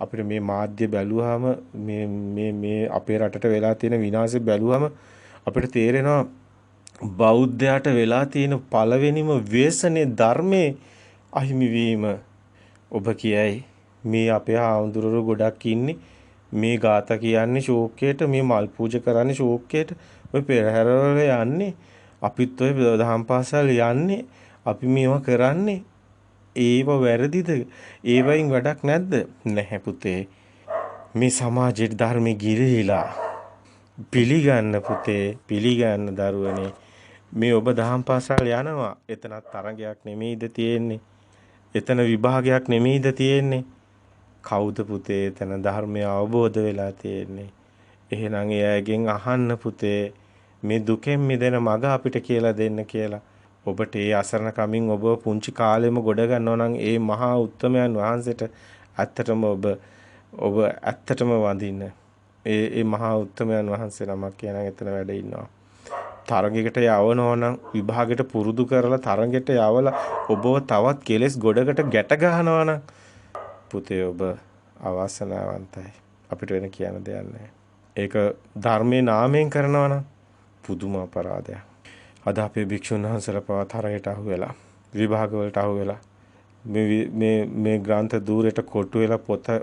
අපිට මේ මාධ්‍ය බැලුවාම මේ අපේ රටට වෙලා තියෙන විනාශය බැලුවාම අපිට තේරෙනවා බෞද්ධයාට වෙලා තියෙන පළවෙනිම ව්‍යසනේ ධර්මයේ අහිමි වීම. ඔබ කියයි මේ අපේ ආඳුරරු ගොඩක් ඉන්නේ මේ ગાත කියන්නේ ශෝකයට, මේ මල් පූජා කරන්නේ ශෝකයට, ඔය පෙරහැරවල යන්නේ අපිත් ඔය දහම් පාසල් යන්නේ අපි මේවා කරන්නේ ඒව වැරදිද? ඒවයින් වැඩක් නැද්ද? නැහැ පුතේ. මේ සමාජයේ ධර්මයේ ගිලිහිලා පිළිගන්න පුතේ, පිළිගන්න දරුවනේ. මේ ඔබ දහම් පාසල් යනවා. එතනත් තරඟයක් නෙමෙයිද තියෙන්නේ? එතන විභාගයක් නෙමෙයිද තියෙන්නේ? කවුද පුතේ එතන ධර්මය අවබෝධ වෙලා තියෙන්නේ? එහෙනම් එයාගෙන් අහන්න පුතේ මේ දුකෙන් මිදෙන මඟ අපිට කියලා දෙන්න කියලා. ඔබට ඒ අසරණ කමින් ඔබ පුංචි කාලෙම ගොඩ ගන්නවා නම් ඒ මහා උත්තමයන් වහන්සේට ඇත්තටම ඔබ ඇත්තටම වඳින්න. ඒ මහා උත්තමයන් වහන්සේ නමක් කියන එතන වැඩ ඉන්නවා. තරඟයකට යවනවා නම් විභාගයට පුරුදු කරලා තරඟයට යවලා ඔබව තවත් කෙලස් ගොඩකට ගැට ගහනවා නම් පුතේ ඔබ අවාසනාවන්තයි. අපිට වෙන කියන්න දෙයක් නැහැ. ඒක ධර්මයේ නාමයෙන් කරනවා නම් පුදුම අපරාධයක්. අද අපේ භික්ෂුන් වහන්සේලා පවා තරයට අහු වෙලා විභාග වලට අහු වෙලා මේ ග්‍රන්ථ දූරයට කොටු වෙලා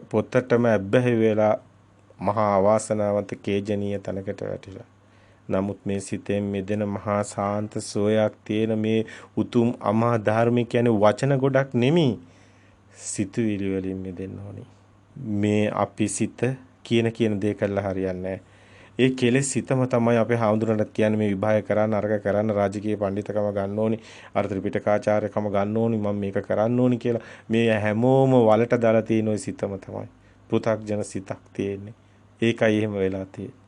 පොතටම ඇබ්බැහි වෙලා මහා අවාසනාවන්ත කේජනීය තැනකට වැටිලා. නමුත් මේ සිතෙන් මෙදෙන මහා සාන්ත සෝයක් තියෙන මේ උතුම් අමා ධර්මික කියන්නේ වචන ගොඩක් නෙමෙයි. සිතුවිලි වලින් මෙදෙන්න ඕනි. මේ අපි සිත කියන දේ කළා හරියන්නේ ඒ කෙලෙස් සිතම තමයි අපේ හාමුදුරන්ට කියන්නේ මේ විභාගය කරන්න අරක කරන්න රාජකීය පඬිතකම ගන්න ඕනි අර ත්‍රිපිටකාචාර්යකම ගන්න ඕනි මම මේක කරන්න ඕනි කියලා මේ හැමෝම වලට දාලා තියෙන ওই සිතම තමයි පෘථග්ජන සිතක් තියෙන්නේ. ඒකයි එහෙම වෙලා තියෙන්නේ.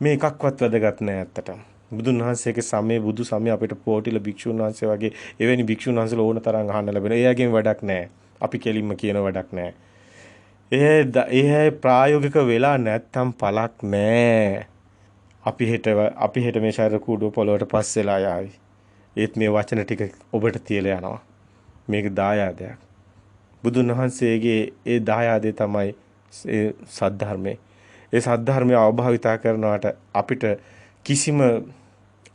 මේ එකක්වත් වැදගත් නෑ ඇත්තටම. බුදුන් වහන්සේගේ සමයේ බුදු සමයේ අපිට පොටිල භික්ෂුන් වහන්සේ වගේ එවැනි භික්ෂුන් වහන්සේලා ඕන තරම් අහන්න ලැබෙනවා. එයාගෙන් වැඩක් නෑ. අපි කෙලින්ම කියන වැඩක් නෑ. ඒ ප්‍රායෝගික වෙලා නැත්තම් පළක් නෑ. අපි හෙට මේ ශරීර කූඩුව පොළොවට පස්සෙලා යාවි. ඒත් මේ වචන ටික ඔබට තියලා යනවා. මේක දායාදයක්. බුදුන් වහන්සේගේ ඒ දායාදේ තමයි ඒ සද්ධර්මයේ. ඒ සද්ධර්මය අවභාවිතා කරනවට අපිට කිසිම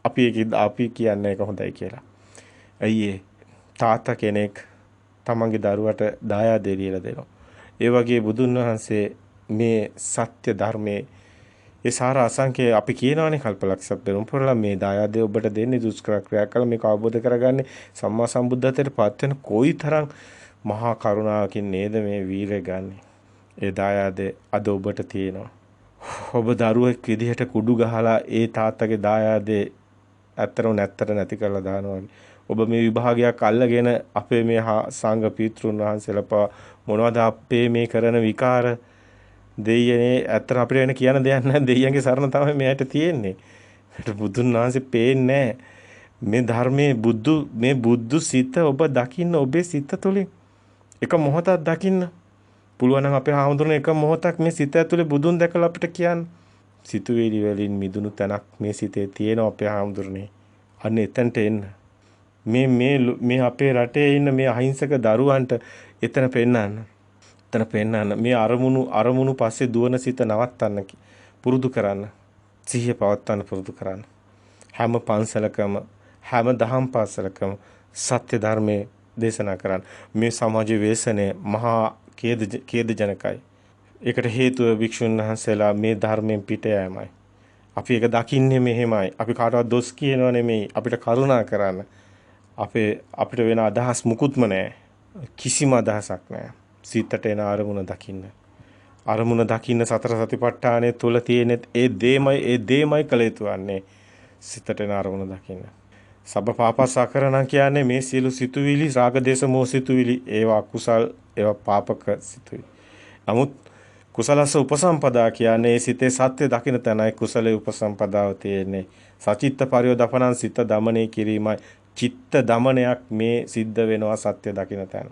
අපි කියන්නේ ඒක හොඳයි කියලා. ඇයි තාත්තා කෙනෙක් තමන්ගේ දරුවට දායාදේ දීලා දෙනවා. ඒ වගේ බුදුන් වහන්සේ මේ සත්‍ය ධර්මයේ ඒ සාර අසංඛ්‍ය අපි කියනවානේ කල්පලක්ෂ පෙරම්පරලා මේ දායාදේ ඔබට දෙන්නේ දුෂ්කර ක්‍රියා කළ මේක අවබෝධ කරගන්නේ සම්මා සම්බුද්ධත්වයට පත් වෙන කොයිතරම් මහා කරුණාවකින් නේද මේ වීරය ගන්නෙ. ඒ දායාදේ අද ඔබට තියෙනවා. ඔබ දරුවෙක් විදිහට කුඩු ගහලා ඒ තාත්තගේ දායාදේ ඇත්තටම නැති කරලා දානවා. ඔබ මේ විභාගයක් අල්ලගෙන අපේ මේ සංඝ පීතෘන් වහන්සේලා මොනවද අපේ මේ කරන විකාර දෙයියනේ ඇත්තට අපිට වෙන කියන දෙයක් නැහැ. දෙයියන්ගේ සරණ තමයි මෙයාට තියෙන්නේ. බුදුන් වහන්සේ පේන්නේ මේ ධර්මයේ මේ බුද්ධ සිත ඔබ දකින්න ඔබේ සිත තුළින් එක මොහොතක් දකින්න පුළුවන් නම් අපේ හාමුදුරනේ එක මොහොතක් මේ සිත ඇතුලේ බුදුන් දැකලා අපිට කියන්න. සිතුවිලි වලින් මිදුණු තැනක් මේ සිතේ තියෙනවා අපේ හාමුදුරනේ. අන්න එතනට එන්න. මේ අපේ රටේ ඉන්න මේ අහිංසක දරුවන්ට එතන පෙන්නන්න. එතන පෙන්නන්න. මේ අරමුණු පස්සේ දුවන සිත නවත්තන්න පුරුදු කරන්න. සිහිය පවත්වන්න පුරුදු කරන්න. හැම පන්සලකම හැම දහම් පාසලකම සත්‍ය ධර්මයේ දේශනා කරන්න. මේ සමාජ වේසනේ මහා ඛේදජනකයි. ඒකට හේතුව භික්ෂුන් වහන්සේලා මේ ධර්මයෙන් පිට යෑමයි. අපි ඒක දකින්නේ මෙහෙමයි. අපි කාටවත් දොස් කියනව නෙමෙයි. අපිට කරුණා කරන්න. අපිට වෙන අදහස් මුකුත්ම නැහැ. කිසිම අදහසක් නැහැ. සිතට එන අරමුණ දකින්න. අරමුණ දකින්න සතර සතිපට්ඨානයේ තුල තියෙන ඒ දේමයි කළ යුතු වන්නේ. සිතට එන අරමුණ දකින්න. සබ්බ පාපසකරණ කියන්නේ මේ සියලු සිතුවිලි රාග දේශ මොහ සිතුවිලි ඒවා අකුසල් ඒවා පාපක සිතුවිලි. නමුත් කුසලස උපසම්පදා කියන්නේ ඒ සිතේ සත්‍ය දකින්න තැනයි කුසලයේ උපසම්පදාව තියෙන්නේ. සචිත්ත පරියෝදපණං සිත දමනය කිරීමයි. චිත්ත දමනයක් මේ සිද්ධ වෙනවා සත්‍ය දකින්න තැන.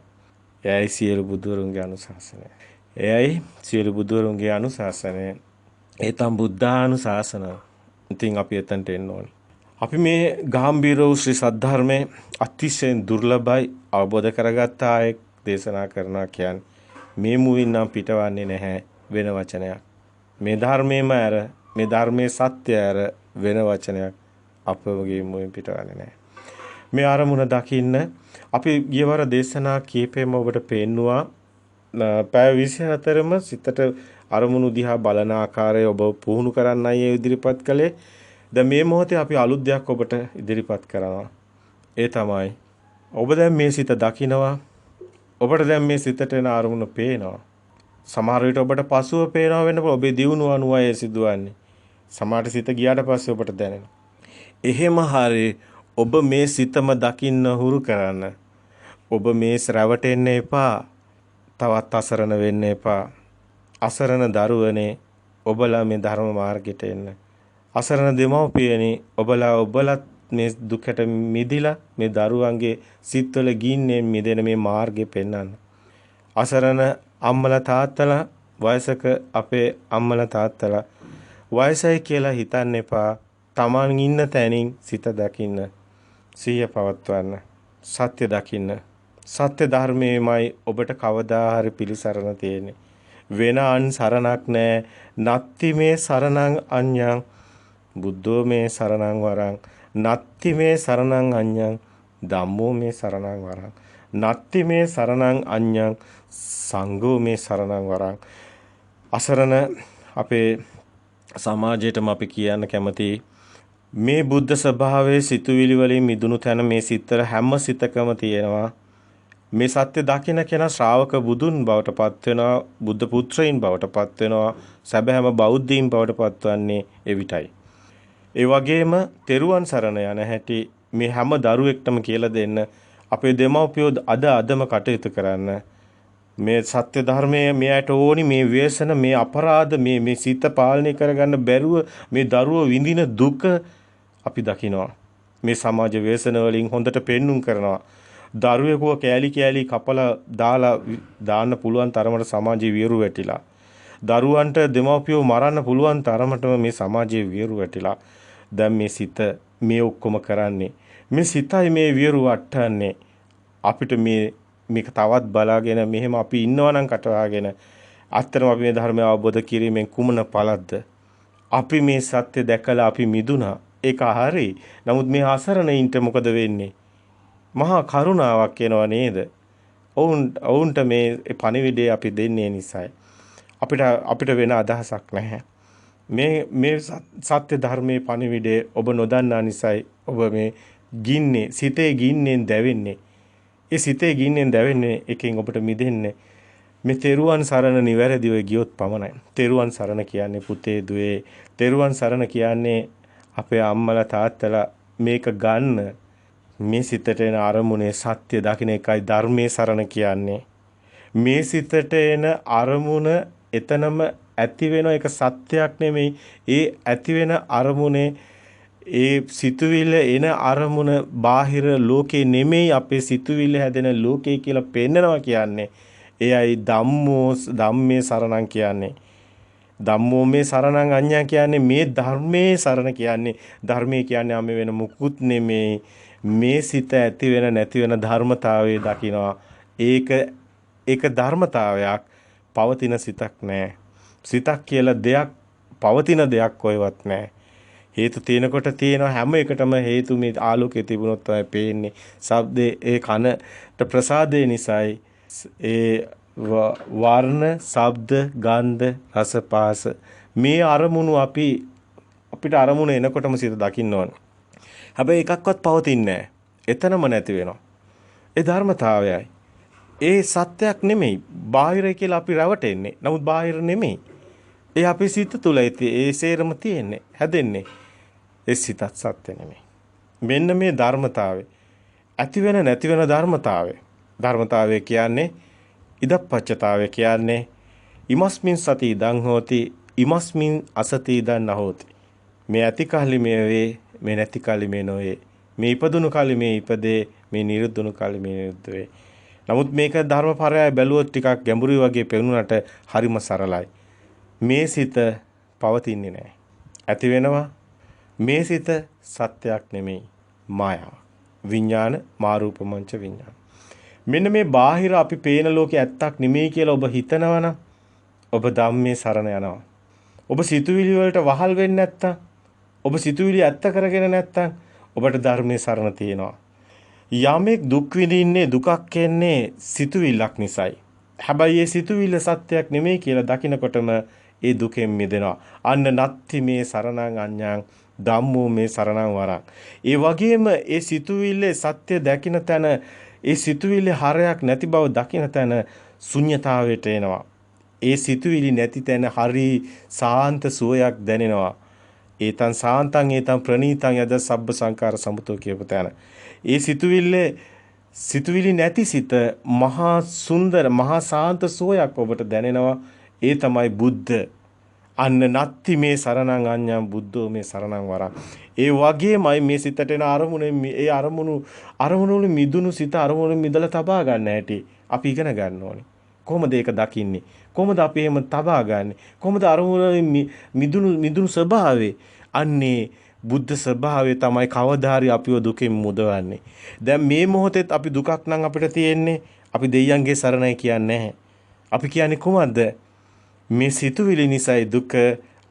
එයයි සියලු බුදුරුන්ගේ අනුශාසනය. එයයි සියලු බුදුරුන්ගේ අනුශාසනය. ඒතම් බුද්ධානුශාසන. ඉතින් අපි එතනට එන්න ඕනේ. අපි මේ ගාම්භීර වූ ශ්‍රී සද්ධර්මයේ අතිශයින් දුර්ලභයි අවබෝධ කරගත්ත අයෙක් දේශනා කරනවා කියන්නේ මේ මුවින් නම් පිටවන්නේ නැහැ වෙන වචනයක්. මේ ධර්මයේම ඇර මේ ධර්මයේ සත්‍ය ඇර වෙන වචනයක් අපවගේ මුවින් පිටවන්නේ නැහැ. මේ අරමුණ දකින්න අපි ගියවර දේශනා කීපෙම ඔබට පෙන්නවා පැය 24ම සිතට අරමුණු දිහා බලන ආකාරය ඔබ පුහුණු කරන්නයි ඒ ඉදිරිපත් කළේ. දැන් මේ මොහොතේ අපි අලුත් දෙයක් ඔබට ඉදිරිපත් කරනවා. ඒ තමයි ඔබ දැන් මේ සිත දකිනවා. ඔබට දැන් මේ සිතට එන අරමුණ පේනවා. සමහර විට ඔබට පසුව පේනවා වෙන්න පුළුවන්. ඔබේ දියුණුව අනුවයි සිදුවන්නේ. සමහර සිත ගියාට පස්සේ ඔබට දැනෙනවා. එහෙම හරි ඔබ මේ සිතම දකින්න හුරු කරන්න. ඔබ මේ රැවටෙන්න එපා. තවත් අසරණ වෙන්න එපා. අසරණ දරුවනේ ඔබලා මේ ධර්ම මාර්ගයට එන්න. අසරණ දෙමව්පියනි ඔබලා මේ දුකට මිදිලා මේ දරුවන්ගේ සිත්වල ගින්නෙන් මිදෙන මේ මාර්ගේ පෙන්වන්න. අසරණ අම්මලා තාත්තලා වයසක අපේ අම්මලා තාත්තලා වයසයි කියලා හිතන්න එපා. Taman ඉන්න තැනින් සිත දකින්න. සිහිය පවත්වන්න. සත්‍ය දකින්න. සත්‍ය ධර්මයේමයි ඔබට කවදා හරි පිළිසරණ තියෙන්නේ. වෙන අන් සරණක් නැහැ. නත්ති මේ සරණං අඤ්ඤං බුද්ධෝ මේ සරණං වරං නත්ති මේ සරණං අඤ්ඤං ධම්මෝ මේ සරණං වරං නත්ති මේ සරණං අඤ්ඤං සංඝෝ මේ සරණං වරං. අසරණ අපේ සමාජයටම අපි කියන්න කැමති මේ බුද්ධ ස්වභාවයේ සිතුවිලි වලින් මිදුණු තැන මේ සිතර හැම සිතකම තියෙනවා. මේ සත්‍ය දකින්න කෙනා ශ්‍රාවක බුදුන් බවට පත් වෙනවා. බුද්ධ පුත්‍රයින් බවට පත් වෙනවා. සැබෑම බෞද්ධයින් බවට පත්වන්නේ එවිටයි. ඒ වගේම තෙරුවන් සරණ යන හැටි මේ හැම දරුවෙක්ටම කියලා දෙන්න අපේ දෙමව්පියෝ අදම කටයුතු කරන්න. මේ සත්‍ය ධර්මයේ මෙයට ඕනි මේ ව්‍යසන මේ අපරාධ මේ සිත පාලනය කරගන්න බැරුව මේ දරුවෝ විඳින දුක අපි දකිනවා. මේ සමාජ ව්‍යසන වලින් හොඳට පෙන්눔 කරනවා. දරුවෙකුව කෑලි කෑලි කපලා දාන්න පුළුවන් තරමට සමාජයේ වියරු වැටිලා. දරුවන්ට දෙමව්පියෝ මරන්න පුළුවන් තරමටම මේ සමාජයේ වියරු වැටිලා. දැන් මේ සිත මේ ඔක්කොම කරන්නේ මේ සිතයි මේ වියරු වට්ටන්නේ. අපිට මේක තවත් බලාගෙන මෙහෙම අපි ඉන්නවා නම් කටවාගෙන අත්‍තරම අපි මේ ධර්මය අවබෝධ කිරීමෙන් කුමන පළක්ද? අපි මේ සත්‍ය දැකලා අපි මිදුණා. ඒක හරි. නමුත් මේ අසරණයින්ට මොකද වෙන්නේ? මහා කරුණාවක් එනවා නේද? ඔවුන්ට මේ පණිවිඩය අපි දෙන්නේ නිසායි. අපිට වෙන අදහසක් නැහැ. මේ සත්‍ය ධර්මයේ පණිවිඩය ඔබ නොදන්නා නිසායි ඔබ මේ ගින්නේ සිතේ ගින්නෙන් දැවෙන්නේ. ඒ සිතේ ගින්නෙන් දැවෙන්නේ එකෙන් ඔබට මිදෙන්නේ මේ තෙරුවන් සරණ නිවැරදිව ගියොත් පමණයි. තෙරුවන් සරණ කියන්නේ පුතේ දුවේ. තෙරුවන් සරණ කියන්නේ අපේ අම්මලා තාත්තලා මේක ගන්න මේ සිතට එන අරමුණේ සත්‍ය දකින්න එකයි ධර්මයේ සරණ කියන්නේ. මේ සිතට එන අරමුණ එතනම ඇති වෙන එක සත්‍යයක් නෙමෙයි. ඒ ඇති වෙන අරමුණේ ඒ සිතුවිල්ල එන අරමුණ බාහිර ලෝකේ නෙමෙයි අපේ සිතුවිල්ල හැදෙන ලෝකේ කියලා පෙන්නනවා කියන්නේ. එයයි ධම්මේ සරණං කියන්නේ. ධම්මෝ මේ සරණං අඤ්ඤං කියන්නේ මේ ධර්මයේ සරණ කියන්නේ. ධර්මයේ කියන්නේ ආම වෙන මුකුත් නෙමෙයි. මේ සිත ඇති වෙන නැති වෙන ධර්මතාවයේ දකිනවා. ඒක ධර්මතාවයක්. පවතින සිතක් නෑ. සිතක් කියලා දෙයක් පවතින දෙයක් කොහෙවත් නෑ. හේතු තියෙනකොට තියෙන හැම එකටම හේතු මේ ආලෝකයේ තිබුණොත් තමයි පේන්නේ. ශබ්දේ ඒ කනට ප්‍රසාදේ නිසායි ඒ වර්ණ, ශබ්ද, ගන්ධ, රස, පාස මේ අරමුණු අපිට අරමුණ එනකොටම සිත දකින්න ඕන. හැබැයි එකක්වත් පවතින්නේ නැහැ. එතනම නැති වෙනවා. ඒ ධර්මතාවයයි. ඒ සත්‍යයක් නෙමෙයි. බාහිරයි කියලා අපි රැවටෙන්නේ. නමුත් බාහිර නෙමෙයි. ඒ අපේ සිත තුළ ඒ සේරම තියෙන්නේ, හැදෙන්නේ. ඒ සිතත් සත්‍ය නෙමෙයි. මෙන්න මේ ධර්මතාවය. ඇති වෙන නැති වෙන ධර්මතාවය. ධර්මතාවය කියන්නේ ඉදප්පච්චතාවය කියන්නේ ඉමස්මින් සති ඉදං හෝති ඉමස්මින් අසති ඉදං නහෝති. මේ ඇති කල්ලි මේ වේ, මේ නැති කල්ලි මේ නොවේ. මේ ඉපදුණු කල්ලි මේ ඉපදේ, මේ නිරුද්ධුණු කල්ලි මේ නිරුද්ධ වේ. නමුත් මේක ධර්මපරයය බැලුවොත් ටිකක් ගැඹුරුයි වගේ පෙනුනට හරිම සරලයි. මේ සිත පවතින්නේ නැහැ. ඇති වෙනවා. මේ සිත සත්‍යයක් නෙමෙයි, මායාවක්. විඥාන මාරූපමංච විඥාන. මෙන්න මේ බාහිර අපි පේන ලෝකේ ඇත්තක් නෙමෙයි කියලා ඔබ හිතනවනම් ඔබ ධම්මේ සරණ යනවා. ඔබ සිතුවිලි වලට වහල් වෙන්නේ නැත්තම්, ඔබ සිතුවිලි ඇත්ත කරගෙන නැත්තම් ඔබට ධර්මයේ සරණ තියෙනවා. යමෙක් දුක් විඳින්නේ දුකක් එන්නේ සිතුවිල්ලක් නිසායි. හැබැයි ඒ සිතුවිල්ල සත්‍යයක් නෙමෙයි කියලා දකිනකොටම ඒ දුකෙන් මිදෙනවා. අන්න නත්ති මේ සරණං අඤ්ඤං ධම්මෝ මේ සරණං වරං. ඒ වගේම ඒ සිතුවිල්ලේ සත්‍ය දකින තැන, ඒ සිතුවිල්ලේ හරයක් නැති බව දකින තැන ශුන්්‍යතාවයට එනවා. ඒ සිතුවිලි නැති තැන හරි සාන්ත සුවයක් දැනෙනවා. ඒතං සාන්තං ඒතං ප්‍රණීතං යද සබ්බ සංකාර සමුතෝ කියපු තැන. ඒ සිතුවිලි නැති සිත මහා සුන්දර මහා සාන්ත සුවයක් ඔබට දැනෙනවා. ඒ තමයි බුද්ධ. අන්න නත්ති මේ සරණං අඤ්ඤං බුද්ධෝ මේ සරණං වරං. ඒ වගේමයි මේ සිතට එන ඒ අරමුණු වල මිදුණු සිත අරමුණු මිදලා තබා ගන්න හැටි අපි ඉගෙන ගන්න ඕනේ. කොහොමද ඒක දකින්නේ? කොහොමද අපි එහෙම තබා ගන්නෙ? කොහොමද අරමුණ මිදුණු ස්වභාවය? අන්නේ බුද්ධ ස්වභාවය තමයි කවදාහරි අපිව දුකෙන් මුදවන්නේ. දැන් මේ මොහොතේත් අපි දුකක් නම් අපිට තියෙන්නේ. අපි දෙයියන්ගේ සරණයි කියන්නේ නැහැ. අපි කියන්නේ කොහොමද? මේ සිතුවිලි නිසායි දුක.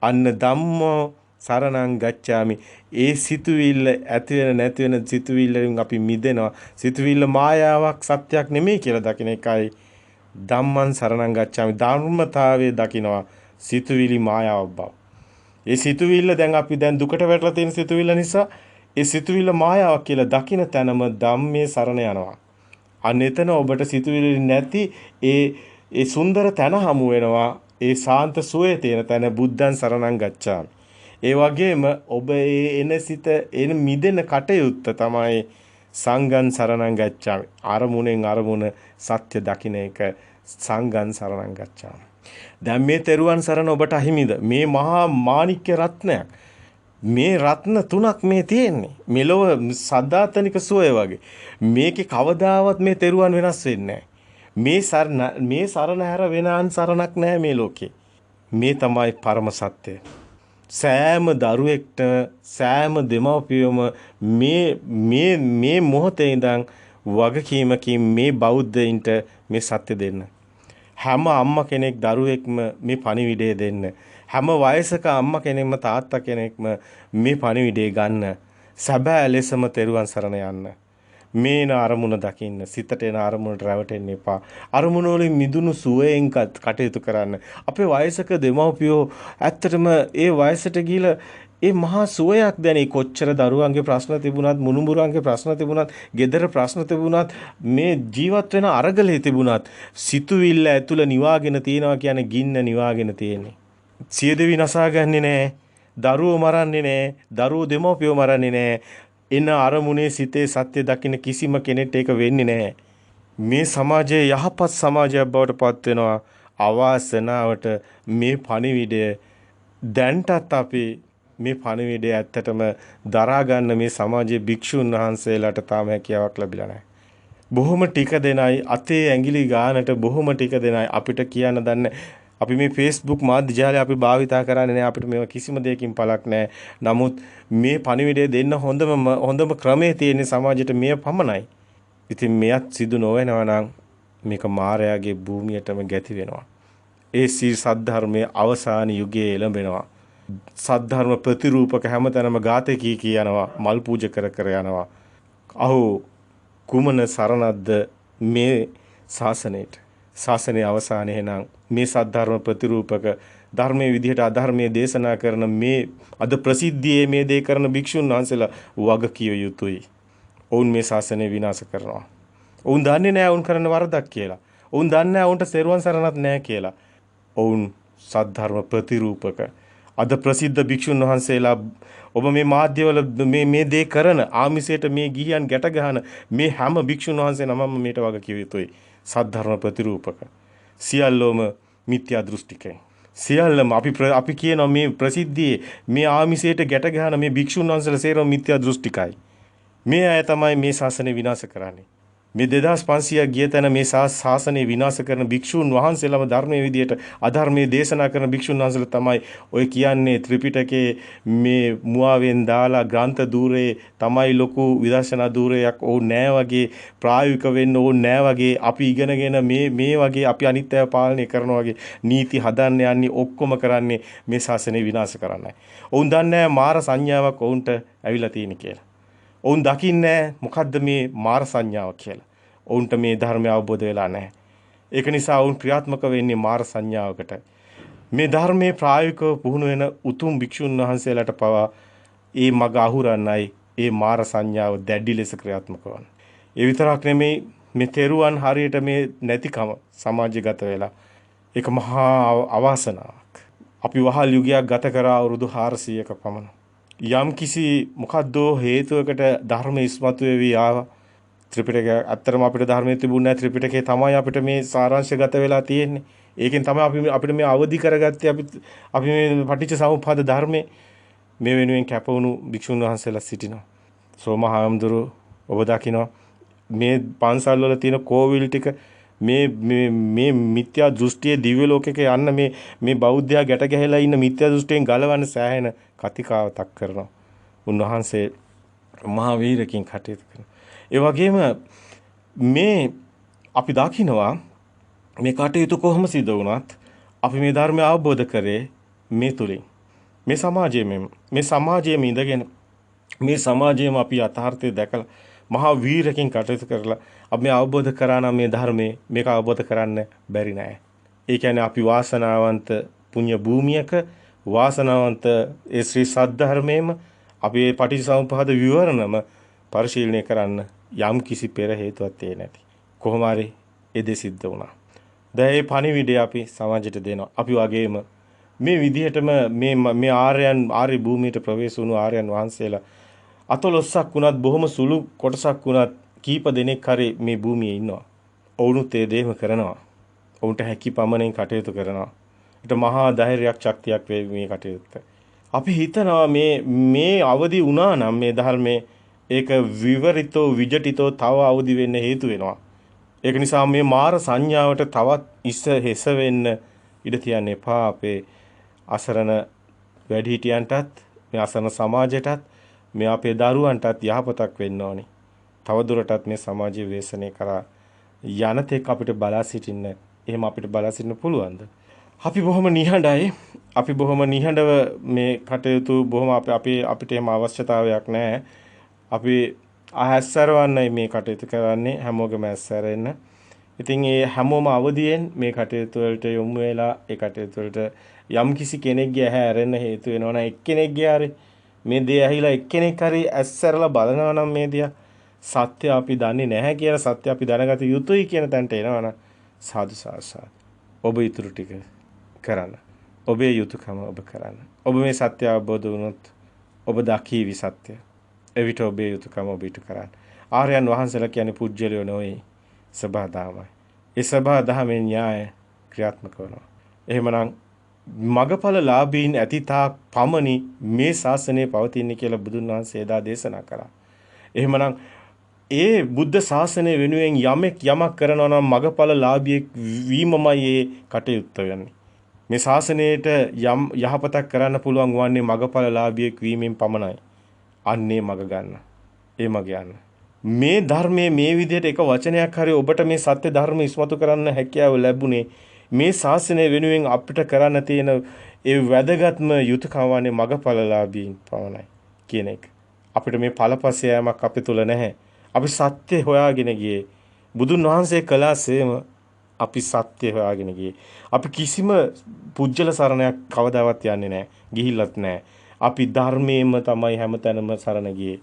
අන්න ධම්මෝ සරණං ගච්ඡාමි. ඒ සිතුවිල්ල ඇති වෙන නැති වෙන සිතුවිල්ලෙන් අපි මිදෙනවා. සිතුවිල්ල මායාවක් සත්‍යයක් නෙමෙයි කියලා දකින එකයි ධම්මං සරණං ගච්ඡාමි. ධර්මතාවයේ දකිනවා සිතුවිලි මායාවක් බව. ඒ සිතුවිල්ල අපි දැන් දුකට වැටලා තියෙන සිතුවිල්ල නිසා ඒ සිතුවිල්ල මායාවක් කියලා දකින තැනම ධම්මේ සරණ යනවා. අන්න එතන ඔබට සිතුවිලි නැති ඒ සුන්දර තැන හමු වෙනවා. ඒ සාන්ත සුවේ තියෙන තැන බුද්ධං සරණං ගච්ඡාමි. ඒ වගේම ඔබ එන සිත එන මිදෙන කටයුත්ත තමයි සංඝං සරණං ගච්ඡාමි. අරමුණෙන් අරමුණ සත්‍ය දකින්න එක සංඝං සරණං ගච්ඡාමි. දැන් මේ තෙරුවන් සරණ ඔබට අහිමිද? මේ මහා මාණික්‍ය රත්නයක්. මේ රත්න තුනක් මේ තියෙන්නේ. මෙලොව සදාතනික සුවය වගේ. මේකේ කවදාවත් මේ තෙරුවන් වෙනස් වෙන්නේ නැහැ. මේ සරණ හැර වෙන අන් සරණක් නැහැ මේ ලෝකේ. මේ තමයි පරම සත්‍යය. සෑම දරුවෙක්ට සෑම දෙමව්පියොම මේ මොහොතේ ඉඳන් වගකීමකින් මේ බෞද්ධයින්ට මේ සත්‍ය දෙන්න. හැම අම්මා කෙනෙක් දරුවෙක්ම මේ පණිවිඩය දෙන්න. හැම වයසක අම්මා කෙනෙක්ම තාත්තා කෙනෙක්ම මේ පණිවිඩය ගන්න. සැබෑ ලෙසම තෙරුවන් සරණ යන්න. මේන අරමුණ දකින්න. සිතට එන අරමුණට රැවටෙන්න එපා. අරමුණ වලින් මිදුණු සුවයෙන් කටයුතු කරන්න. අපේ වයසක දෙමව්පියෝ ඇත්තටම ඒ වයසට ගිහිලා ඒ මහා සුවයක් දැනේ. කොච්චර දරුවන්ගේ ප්‍රශ්න තිබුණත්, මුණුබුරන්ගේ ප්‍රශ්න තිබුණත්, gedara ප්‍රශ්න තිබුණත්, මේ ජීවත් වෙන අරගලේ තිබුණත්, සිතුවිල්ල ඇතුළ නිවාගෙන තියනවා කියන්නේ ගින්න නිවාගෙන තියෙන්නේ. සියදෙවි නසාගන්නේ නැහැ. දරුවෝ මරන්නේ නැහැ. දරුවෝ දෙමව්පියෝ මරන්නේ නැහැ. එන අරමුණේ සිතේ සත්‍ය දකින්න කිසිම කෙනෙක්ට ඒක වෙන්නේ නැහැ. මේ සමාජයේ යහපත් සමාජයක් බවට පත් වෙනවා. අවාසනාවට මේ පණිවිඩය දැන්ටත් අපි මේ පණිවිඩය ඇත්තටම දරා ගන්න මේ සමාජයේ භික්ෂුන් වහන්සේලාට තාම හැකියාවක් ලැබිලා නැහැ. බොහොම ටික දෙනයි අතේ ඇඟිලි ගානට බොහොම ටික දෙනයි අපිට කියන්න දන්නේ. අපි මේ Facebook මාධ්‍ය ජාලය අපි භාවිතා කරන්නේ නැහැ. අපිට මේවා කිසිම දෙයකින් පළක් නැහැ. නමුත් මේ පණිවිඩය දෙන්න හොඳම ක්‍රමයේ තියෙන සමාජයට මේ පමණයි. ඉතින් මෙයත් සිදු නොවෙනවා නම් මේක මායාවේ භූමියටම ගැති වෙනවා. ඒ සද්ධර්මයේ අවසාන යුගයේ එළඹෙනවා. සද්ධර්ම ප්‍රතිරූපක හැමතැනම ගාතේ කී යනවා. මල් පූජා කර යනවා. අහෝ කුමන සරණක්ද මේ ශාසනයට? ශාසනයේ අවසානයේ නම් මේ සද්ධර්ම ප්‍රතිරූපක ධර්මයේ විදිහට අධර්මයේ දේශනා කරන මේ අද ප්‍රසිද්ධියේ මේ දේ කරන භික්ෂුන් වහන්සේලා වගකිය යුතුයි. ඔවුන් මේ ශාසනය විනාශ කරනවා. ඔවුන් දන්නේ නැහැ ඔවුන් කරන වරදක් කියලා. ඔවුන් දන්නේ නැහැ ඔවුන්ට සෙරුවන් සරණක් නැහැ කියලා. ඔවුන් සද්ධර්ම ප්‍රතිරූපක අද ප්‍රසිද්ධ භික්ෂුන් වහන්සේලා ඔබ මේ මාධ්‍යවල මේ දේ කරන ආමිසයට මේ ගිහියන් ගැට ගහන මේ හැම භික්ෂුන් වහන්සේ නමම මේට වගකිය යුතුයි. සද්ධර්ම ප්‍රතිරූපක සියල්ලම මිත්‍යා දෘෂ්ටිකයි. සියල්ලම අපි කියන මේ ප්‍රසිද්ධියේ මේ ආමිසයට ගැට ගහන මේ භික්ෂුන් වහන්සේලා සේරම මිත්‍යා දෘෂ්ටිකයි. මේ අය තමයි මේ ශාසනය විනාශ කරන්නේ. මේ 2500 ගිය තැන මේ ශාසනය විනාශ කරන භික්ෂුන් වහන්සේලාම ධර්මයේ විදියට අධර්මයේ දේශනා කරන භික්ෂුන් වහන්සේලා තමයි ඔය කියන්නේ ත්‍රිපිටකයේ මේ මුවාවෙන් දාලා ග්‍රන්ථ ධූරේ තමයි ලොකු විදර්ශනා ධූරයක් ඕන නෑ වගේ ප්‍රායෝගික වෙන්න ඕන නෑ වගේ අපි ඉගෙනගෙන මේ වගේ අපි අනිත්‍යව පාලනය කරනවා වගේ නීති හදන්න යන්නේ ඔක්කොම කරන්නේ මේ ශාසනය විනාශ කරන්නයි. ඔවුන් දන්නේ මාර සංඥාවක් ඔවුන්ට ඇවිල්ලා තියෙන කියලා. ඔවුන් දකින්නේ මොකද්ද මේ මාර සංඥාව කියලා. ඔවුන්ට මේ ධර්මය අවබෝධ වෙලා නැහැ. ඒක නිසා ඔවුන් ක්‍රියාත්මක වෙන්නේ මාර සංඥාවකට. මේ ධර්මයේ ප්‍රායෝගිකව පුහුණු වෙන උතුම් භික්ෂුන් වහන්සේලාට පවා ඒ මග අහුරන්නයි ඒ මාර සංඥාව දැඩි ලෙස ක්‍රියාත්මක වන්නේ. ඒ විතරක් නෙමෙයි මේ තෙරුවන් හරියට මේ නැතිකම සමාජගත වෙලා ඒක මහා අවාසනාවක්. අපි වහල් යුගයක් ගත කරා අවුරුදු 400ක පමණ. යම් කිසි මොකද්ද හේතුවකට ධර්ම ඉස්මතු වෙවි ආවා. ත්‍රිපිටකය අත්‍තරම අපිට ධර්මයේ තිබුණ නැහැ. ත්‍රිපිටකේ තමයි අපිට මේ සාරාංශගත වෙලා තියෙන්නේ. ඒකෙන් තමයි අපිට මේ අවදි කරගත්තේ අපි මේ පටිච්ච සමුප්පාද ධර්මයේ මේ වෙනුවෙන් කැපවුණු භික්ෂුන් වහන්සේලා සිටිනවා. සෝමහාමුදුරු ඔබ දකිනවා මේ පන්සල් වල තියෙන කෝවිල් ටික මේ මිත්‍යා දෘෂ්ටියේ දිව්‍ය ලෝකයක යන්න මේ බෞද්ධයා ගැට ගැහිලා ඉන්න මිත්‍යා දෘෂ්ටියෙන් ගලවන්න සෑහෙන කතිකාවතක් කරනවා. උන්වහන්සේ මහා වීරකින් කටයුතු කරනවා. ඒ වගේම මේ අපි දකිනවා මේ කටයුතු කොහොම සිදු වුණත් අපි මේ ධර්මය අවබෝධ කරේ මේ තුලින්. මේ සමාජයේම ඉඳගෙන මේ සමාජයේම අපි යථාර්ථය දැකලා මහා වීරකින් කටයුතු කරලා අපි මේ අවබෝධ කරා නම් මේ ධර්මයේ මේක අවබෝධ කරන්න බැරි නෑ. ඒ කියන්නේ අපි වාසනාවන්ත පුණ්‍ය භූමියක වාසනාවන්ත ඒ ශ්‍රී සද්ධර්මයේම අපි මේ පටිච්චසමුප්පාද විවරණම පරිශීලනය කරන්න යම් කිසි පෙර හේතුවක් තේ නැති. කොහොම හරි ඒ දේ සිද්ධ වුණා. දැන් මේ පණිවිඩය අපි සමාජයට දෙනවා. අපි වගේම මේ විදිහටම මේ ආර්ය භූමියට ප්‍රවේශ වුණු ආර්යයන් වහන්සේලා 14ක් වුණත් බොහොම සුළු කොටසක් වුණත් කීප දෙනෙක් හරි මේ භූමියේ ඉන්නවා. ඔවුනුත් ඒ දේම කරනවා. ඔවුන්ට හැකි පමණින් කටයුතු කරනවා. ඒට මහා ධෛර්යයක් ශක්තියක් වේ මේ කටයුත්ත. අපි හිතනවා මේ අවදි වුණා නම් මේ ධර්මයේ ඒක විවරිතෝ විජටිතෝ තව අවදි වෙන්න හේතු වෙනවා. ඒක නිසා මේ මාර සංඥාවට තවත් හිස වෙන්න ඉඩ තියන්න එපා. අපේ අසරණ වැඩිහිටියන්ටත් මේ අසරණ සමාජයටත් මේ අපේ දරුවන්ටත් යහපතක් වෙන්න ඕනි. තවදුරටත් මේ සමාජීය ව්‍යසනය කරා යන තෙක් අපිට බලා සිටින්න එහෙම අපිට බලා සිටින්න පුළුවන්ද? අපි බොහොම නිහඬයි. අපි බොහොම නිහඬව මේ කටයුතු බොහොම අපිට එහෙම අවශ්‍යතාවයක් නැහැ. අපි ආහැස්සරවන්නයි මේ කටයුතු කරන්නේ හැමෝගෙම ඇස්සරෙන්න. ඉතින් ඒ හැමෝම අවදියෙන් මේ කටයුතු වලට යොමු වෙලා ඒ කටයුතු වලට යම් කිසි කෙනෙක්ගේ ඇහැ ඇරෙන්න හේතු වෙනවා නම් එක්කෙනෙක්ගේ හරි මේ දේ ඇහිලා එක්කෙනෙක් හරි ඇස්සරලා බලනවා නම් මේ දිහා සත්‍ය අපි දන්නේ නැහැ කියලා සත්‍ය අපි දැනගත යුතුයි කියන තැනට එනවනම් සාදු සාසාද. ඔබ ඊටු ටික කරන්න. ඔබේ යුතුයකම ඔබ කරන්න. ඔබ මේ සත්‍ය අවබෝධ වුණොත් ඔබ දකීවි සත්‍ය. එවිට ඔබේ යුතුයකම ඔබ ඊට කරන්න. ආර්යයන් වහන්සේලා කියන්නේ පුජ්‍යලියෝ නොවේ. සබහා දහමයි. ඒ සබහා දහමේ න්‍යාය ක්‍රියාත්මක වෙනවා. එහෙමනම් මගඵල ලාභීන් ඇතිතා පමණි මේ ශාසනය පවතින්නේ කියලා බුදුන් වහන්සේ එදා දේශනා කළා. එහෙමනම් ඒ බුද්ධ ශාසනය වෙනුවෙන් යමක් කරනවා නම් මගඵල ලාභියෙක් වීමමයි ඒ කටයුත්ත වෙන්නේ. මේ ශාසනයට යම් යහපතක් කරන්න පුළුවන් වන්නේ මගඵල ලාභියෙක් වීමෙන් පමණයි. අන්නේ මග ගන්න. ඒ මග යන්න. මේ ධර්මයේ මේ විදිහට එක වචනයක් හරි ඔබට මේ සත්‍ය ධර්ම ඉස්මතු කරන්න හැකියාව ලැබුණේ මේ ශාසනය වෙනුවෙන් අපිට කරන්න තියෙන ඒ වැදගත්ම යුතුයකම වන්නේ මගඵලලාභීන් පමණයි කියන එක. අපිට මේ ඵලපස්සේ යෑමක් අපේ තුල නැහැ. අපි සත්‍ය හොයාගෙන ගියේ. බුදුන් වහන්සේ කළාසේම අපි සත්‍ය හොයාගෙන ගියේ. අපි කිසිම පුජ්‍යල සරණයක් කවදාවත් යන්නේ නැහැ. ගිහිල්ලත් නැහැ. අපි ධර්මයේම තමයි හැමතැනම සරණ ගියේ.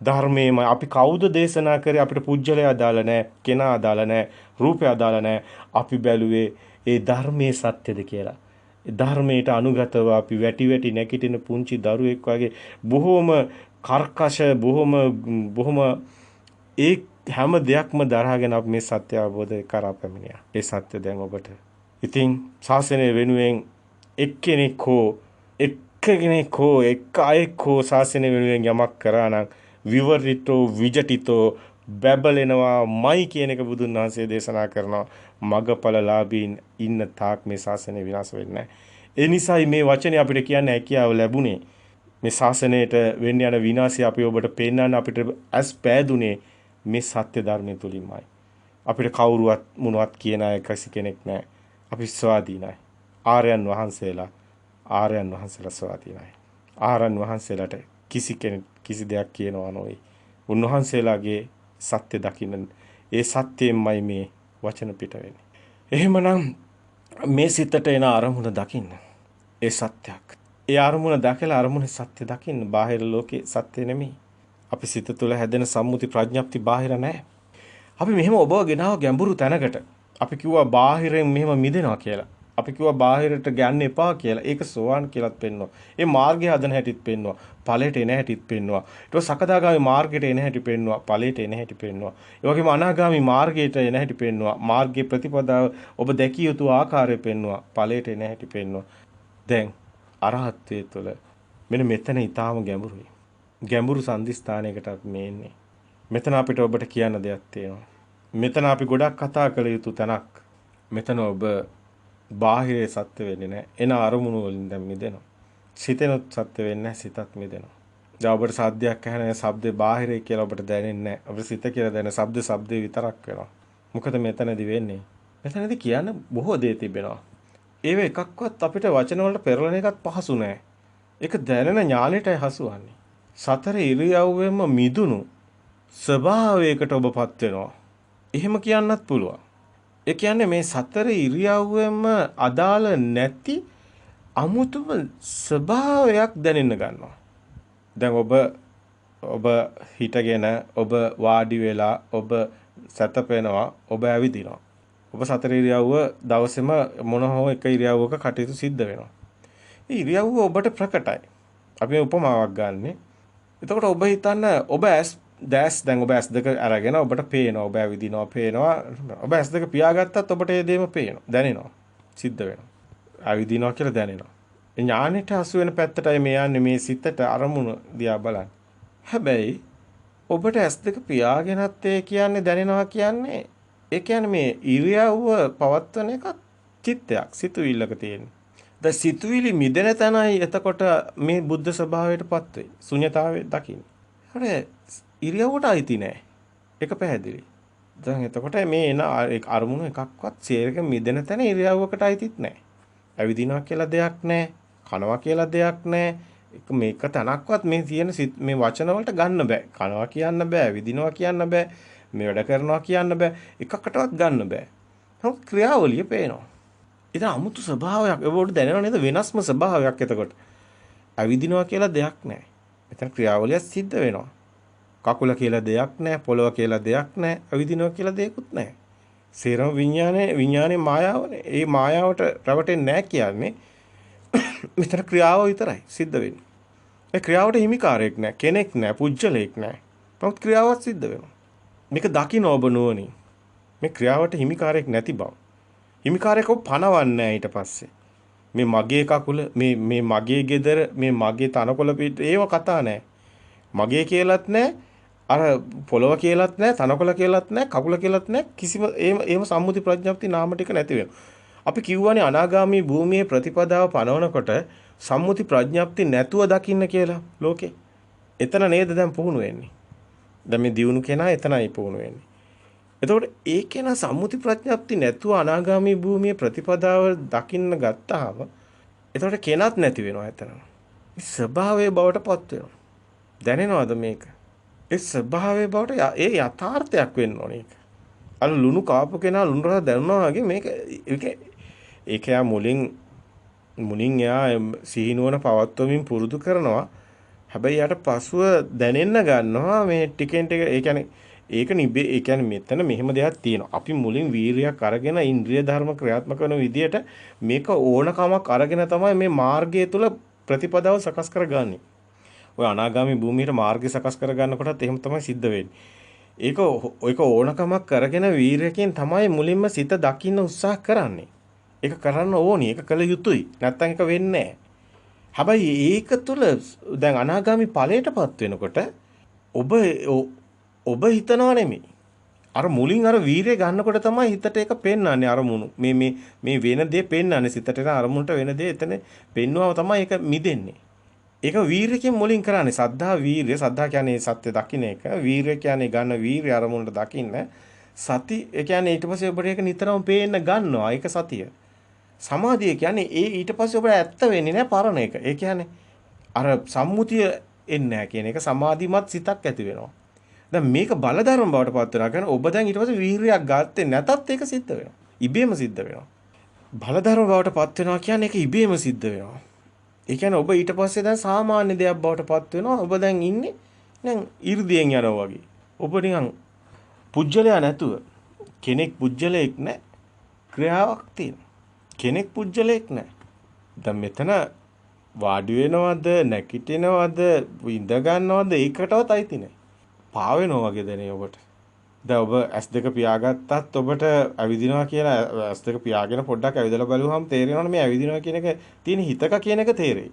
ධර්මයේම අපි කවුද දේශනා කරේ අපිට පුජ්‍යලය අදාළ නැහැ. කෙනා අදාළ නැහැ. රූපය අදාළ නැහැ. අපි බැලුවේ ඒ ධර්මයේ සත්‍යද කියලා. ධර්මයට අනුගතව අපි වැටි නැගිටින පුංචි දරුවෙක් වගේ බොහොම කර්කශ බොහොම ඒ හැම දෙයක්ම දරාගෙන අපි මේ සත්‍ය අවබෝධ කරා පැමිණියා. ඒ සත්‍ය දැන් ඔබට. ඉතින් ශාසනය වෙනුවෙන් එක්කෙනෙක් හෝ එක් අයෙක් හෝ ශාසනය වෙනුවෙන් යමක් කරා නම් විවරිතෝ විජටිතෝ බැබලෙනවා මයි කියන එක බුදුන් වහන්සේ දේශනා කරනවා. මගඵලලාභීන් ඉන්න තාක් මේ ශාසනය විනාශ වෙන්නේ නැහැ. ඒ නිසායි මේ වචනේ අපිට කියන්නේ හැකියාව ලැබුණේ. මේ ශාසනයට වෙන්න යන විනාශය අපි ඔබට පෙන්වන්න අපිට ඇස් පෑදුනේ මේ සත්‍ය ධර්මය තුලින්මයි. අපිට කවුරුවත් මොනවත් කියන අය කිසි කෙනෙක් නැහැ. අපි ස්වාධීනයි. ආර්යයන් වහන්සේලා ස්වාධීනයි. ආර්යයන් වහන්සේලාට කිසි කෙනෙක් කිසි දෙයක් කියනවා නොවේ. උන්වහන්සේලාගේ සත්‍ය දකින්න ඒ සත්‍යයෙන්මයි මේ වචන පිට වෙන්නේ. එහෙමනම් මේ සිතට එන අරමුණ දකින්න. ඒ සත්‍යයක්. ඒ අරමුණ දැකලා අරමුණේ සත්‍ය දකින්න. බාහිර ලෝකේ සත්‍ය නෙමෙයි. අපි සිත තුළ හැදෙන සම්මුති ප්‍රඥප්ති බාහිර නැහැ. අපි මෙහෙම ඔබව ගෙනාව ගැඹුරු තැනකට. අපි කිව්වා බාහිරෙන් මෙහෙම මිදෙනවා කියලා. අපි කිව්වා බාහිරට යන්න එපා කියලා. ඒක සෝවාන් කියලාත් පෙන්වනවා. ඒ මාර්ගය හදන හැටිත් පෙන්වනවා. ඵලයට එන හැටිත් පෙන්වනවා. ඊට සකදාගාමි මාර්ගයට එන හැටි පෙන්වනවා. ඵලයට එන හැටි පෙන්වනවා. ඒ වගේම අනාගාමි මාර්ගයට එන හැටි පෙන්වනවා. මාර්ගයේ ප්‍රතිපදාව ඔබ දැකිය යුතු ආකාරය පෙන්වනවා. ඵලයට එන හැටි පෙන්වනවා. දැන් අරහත්ත්වයේ තුළ මෙන්න මෙතන ඊටාම ගැඹුරුයි. ගැඹුරු සංදිස්ථානයකට අපි මේ ඉන්නේ. මෙතන අපිට ඔබට කියන්න දෙයක් තියෙනවා. මෙතන අපි ගොඩක් කතා කළ යුතු තැනක්. මෙතන ඔබ බාහිරේ සත්‍ය වෙන්නේ නැහැ. එන අරමුණු වලින් දැන් මිදෙනවා. සිතෙනොත් සත්‍ය වෙන්නේ නැහැ. සිතත් මිදෙනවා. දැන් ඔබට සාද්දයක් ඇහෙන ශබ්දේ බාහිරේ කියලා ඔබට දැනෙන්නේ නැහැ. ඔබට සිත කියලා දැනෙන ශබ්දේ විතරක් වෙනවා. මොකද මෙතනදී වෙන්නේ? මෙතනදී කියන්න බොහෝ දේ තිබෙනවා. ඒව එකක්වත් අපිට වචන වලට පෙරලන එකත් පහසු නෑ. ඒක දැනෙන ඥානෙටයි හසුවන්නේ. සතර ඉරියව්වෙම මිදුණු ස්වභාවයකට ඔබපත් වෙනවා. එහෙම කියන්නත් පුළුවන්. ඒ කියන්නේ මේ සතර ඉරියව්වෙම අදාළ නැති අමුතුම ස්වභාවයක් දැනෙන්න ගන්නවා. දැන් ඔබ හිටගෙන ඔබ වාඩි වෙලා ඔබ සැතපෙනවා ඔබ ඇවිදිනවා. ඔබ සතර ඉරියව්ව දවසේම මොන හෝ එක ඉරියව්වක කටයුතු සිද්ධ වෙනවා. ඒ ඉරියව්ව ඔබට ප්‍රකටයි. අපි මේ උපමාවක් ගන්නෙ. එතකොට ඔබ හිතන්න ඔබ දැන් ඔබ ඇස් දෙක අරගෙන ඔබට පේනවා. ඔබ ඇවිදිනවා පේනවා. ඔබ ඇස් දෙක පියාගත්තත් ඔබට ඒ දේම පේනවා. දැනෙනවා. සිද්ධ වෙනවා. ඇවිදිනවා කියලා දැනෙනවා. ඒ ඥානෙට හසු වෙන පැත්තටයි මේ යන්නේ මේ සිතට අරමුණු දිහා බලන්න. හැබැයි ඔබට ඇස් දෙක පියාගෙනත් ඒ කියන්නේ දැනෙනවා කියන්නේ ඒ කියන්නේ මේ ඉරියව්ව පවත්වන එක චිත්තයක් සිතුවිල්ලක තියෙන. දැන් සිතුවිලි මිදෙන තැනයි එතකොට මේ බුද්ධ ස්වභාවයටපත් වෙයි. ශුන්‍යතාවය දකින්න. හරි ඉරියව්වට අයිති නෑ. ඒක පැහැදිලි. දැන් එතකොට මේ එන අරමුණු එකක්වත් සියයක මිදෙන තැන ඉරියව්වකට අයිතිත් නෑ. ඇවිදිනවා කියලා දෙයක් නෑ. කනවා කියලා දෙයක් නෑ. මේක තනක්වත් මේ තියෙන මේ වචන වලට ගන්න බෑ. කනවා කියන්න බෑ. ඇවිදිනවා කියන්න බෑ. මේ වැඩ කරනවා කියන්න බෑ. එකකටවත් ගන්න බෑ. නමුත් ක්‍රියාවලිය පේනවා. ඉතින් අමුතු ස්වභාවයක් ඒවට දැනෙනව නේද වෙනස්ම ස්වභාවයක් එතකොට. ඇවිදිනවා කියලා දෙයක් නැහැ. එතන ක්‍රියාවලිය සිද්ධ වෙනවා. කකුල කියලා දෙයක් නැහැ, පොළව කියලා දෙයක් නැහැ, ඇවිදිනවා කියලා දෙයක්වත් නැහැ. සේරම විඥානේ මායාවනේ. ඒ මායාවට රැවටෙන්නේ නැහැ කියන්නේ මෙතන ක්‍රියාව විතරයි සිද්ධ වෙන්නේ. ඒ ක්‍රියාවට හිමිකාරයක් නැහැ, කෙනෙක් නැහැ, පුජ්‍යලයක් නැහැ. නමුත් ක්‍රියාවක් සිද්ධ වෙනවා. මේක දකින්න ඔබ නුවණින්. මේ ක්‍රියාවට හිමිකාරයක් නැති බව. හිමිකාරයකව පනවන්නේ ඊට පස්සේ. මේ මගේ කකුල, මේ මගේ ගෙදර, මේ මගේ තනකොළ පිට ඒව කතා නැහැ. මගේ කියලාත් නැහැ, අර පොළව කියලාත් නැහැ, තනකොළ කියලාත් නැහැ, කකුල කියලාත් නැහැ. කිසිම එහෙම සම්මුති ප්‍රඥප්ති නාම ටික නැති වෙනවා. අපි කියවනේ අනාගාමී භූමියේ ප්‍රතිපදාව පනවනකොට සම්මුති ප්‍රඥප්ති නැතුව දකින්න කියලා ලෝකේ. එතන නේද දැන් පුහුණු වෙන්නේ. දැන් මේ දියුණු කෙනා එතනයි පුහුණු වෙන්නේ. එතකොට ඒ කෙනා සම්මුති ප්‍රඥප්ති නැතුව අනාගාමී භූමියේ ප්‍රතිපදාව දකින්න ගත්තාම එතකොට කෙනත් නැති වෙනවා එතන. මේ ස්වභාවයේ බවට පත් වෙනවා. දැනෙනවද මේක? ඒ ස්වභාවයේ බවට ඒ යථාර්ථයක් වෙන්න ඕනේ ඒක. අර ලුණු කාපු කෙනා ලුණු රස දැනුණා වගේ මේක ඒක යා මුලින් යා සිහිනුවන පවත්වමින් පුරුදු කරනවා. හැබැයි යාට පසුව දැනෙන්න ගන්නවා මේ ටිකෙන් ටික ඒ කියන්නේ ඒක නිබේ ඒ කියන්නේ මෙතන මෙහෙම දෙයක් තියෙනවා. අපි මුලින් වීරියක් අරගෙන ඉන්ද්‍රිය ධර්ම ක්‍රියාත්මක වෙන විදියට මේක ඕනකමක් අරගෙන තමයි මේ මාර්ගය තුල ප්‍රතිපදාව සකස් කරගන්නේ. ඔය අනාගාමී භූමියට මාර්ගය සකස් කරගන්නකොටත් එහෙම තමයි සිද්ධ වෙන්නේ. ඒක ඕනකමක් අරගෙන වීරියකින් තමයි මුලින්ම සිත දකින්න උත්සාහ කරන්නේ. ඒක කරන්න ඕනි. ඒක කළ යුතුයි. නැත්තම් ඒක වෙන්නේ නැහැ. හැබැයි ඒක තුල දැන් අනාගාමී ඵලයටපත් වෙනකොට ඔබ හිතනවා නෙමෙයි. අර මුලින් අර වීරය ගන්නකොට තමයි හිතට ඒක පෙන්වන්නේ අරමුණු. මේ වෙන දේ පෙන්වන්නේ සිතට එන අරමුණට වෙන දේ එතන පෙන්වුවම තමයි ඒක මිදෙන්නේ. ඒක වීරයෙන් මුලින් කරන්නේ. සද්ධා වීරය. සද්ධා කියන්නේ සත්‍ය දකින්න එක. වීරය කියන්නේ ගන්න වීරය අරමුණට දකින්න. සති ඒ කියන්නේ ඊට පස්සේ ඔබට ඒක නිතරම පේන්න ගන්නවා. ඒක සතිය. සමාධිය කියන්නේ ඊට පස්සේ ඔබට ඇත්ත වෙන්නේ නැහැ පරණ එක. ඒ කියන්නේ අර සම්මුතිය එන්නේ නැහැ කියන එක සමාධිමත් සිතක් ඇති වෙනවා. දැන් මේක බලධර්ම බවට පත් වෙනවා. කියන්නේ ඔබ දැන් ඊට පස්සේ වීරියක් ගත්තේ නැතත් ඒක සිද්ධ වෙනවා. ඉබේම සිද්ධ වෙනවා. බලධර්ම බවට පත් වෙනවා කියන්නේ ඒක ඉබේම සිද්ධ වෙනවා. ඒ කියන්නේ ඔබ ඊට පස්සේ දැන් සාමාන්‍ය දෙයක් බවට පත් වෙනවා. ඔබ දැන් ඉන්නේ දැන් 이르දියෙන් යනවා වගේ. ඔබ නිකන් පුජ්‍යලයා නැතුව කෙනෙක් පුජ්‍යලයක් නැහැ. ක්‍රියාවක් තියෙනවා. කෙනෙක් පුජ්‍යලයක් නැහැ. දැන් මෙතන වාඩි වෙනවද නැගිටිනවද ඉඳ ගන්නවද ඒකටවත් අයිති නැහැ. පාවෙනවා වගේ දැනේ ඔබට. දැන් ඔබ S2 පියාගත්තත් ඔබට ඇවිදිනවා කියලා S2 පියාගෙන පොඩ්ඩක් ඇවිදලා බලුවහම තේරෙනවනේ මේ ඇවිදිනවා කියන එක තියෙන හිතක කියන එක තේරෙයි.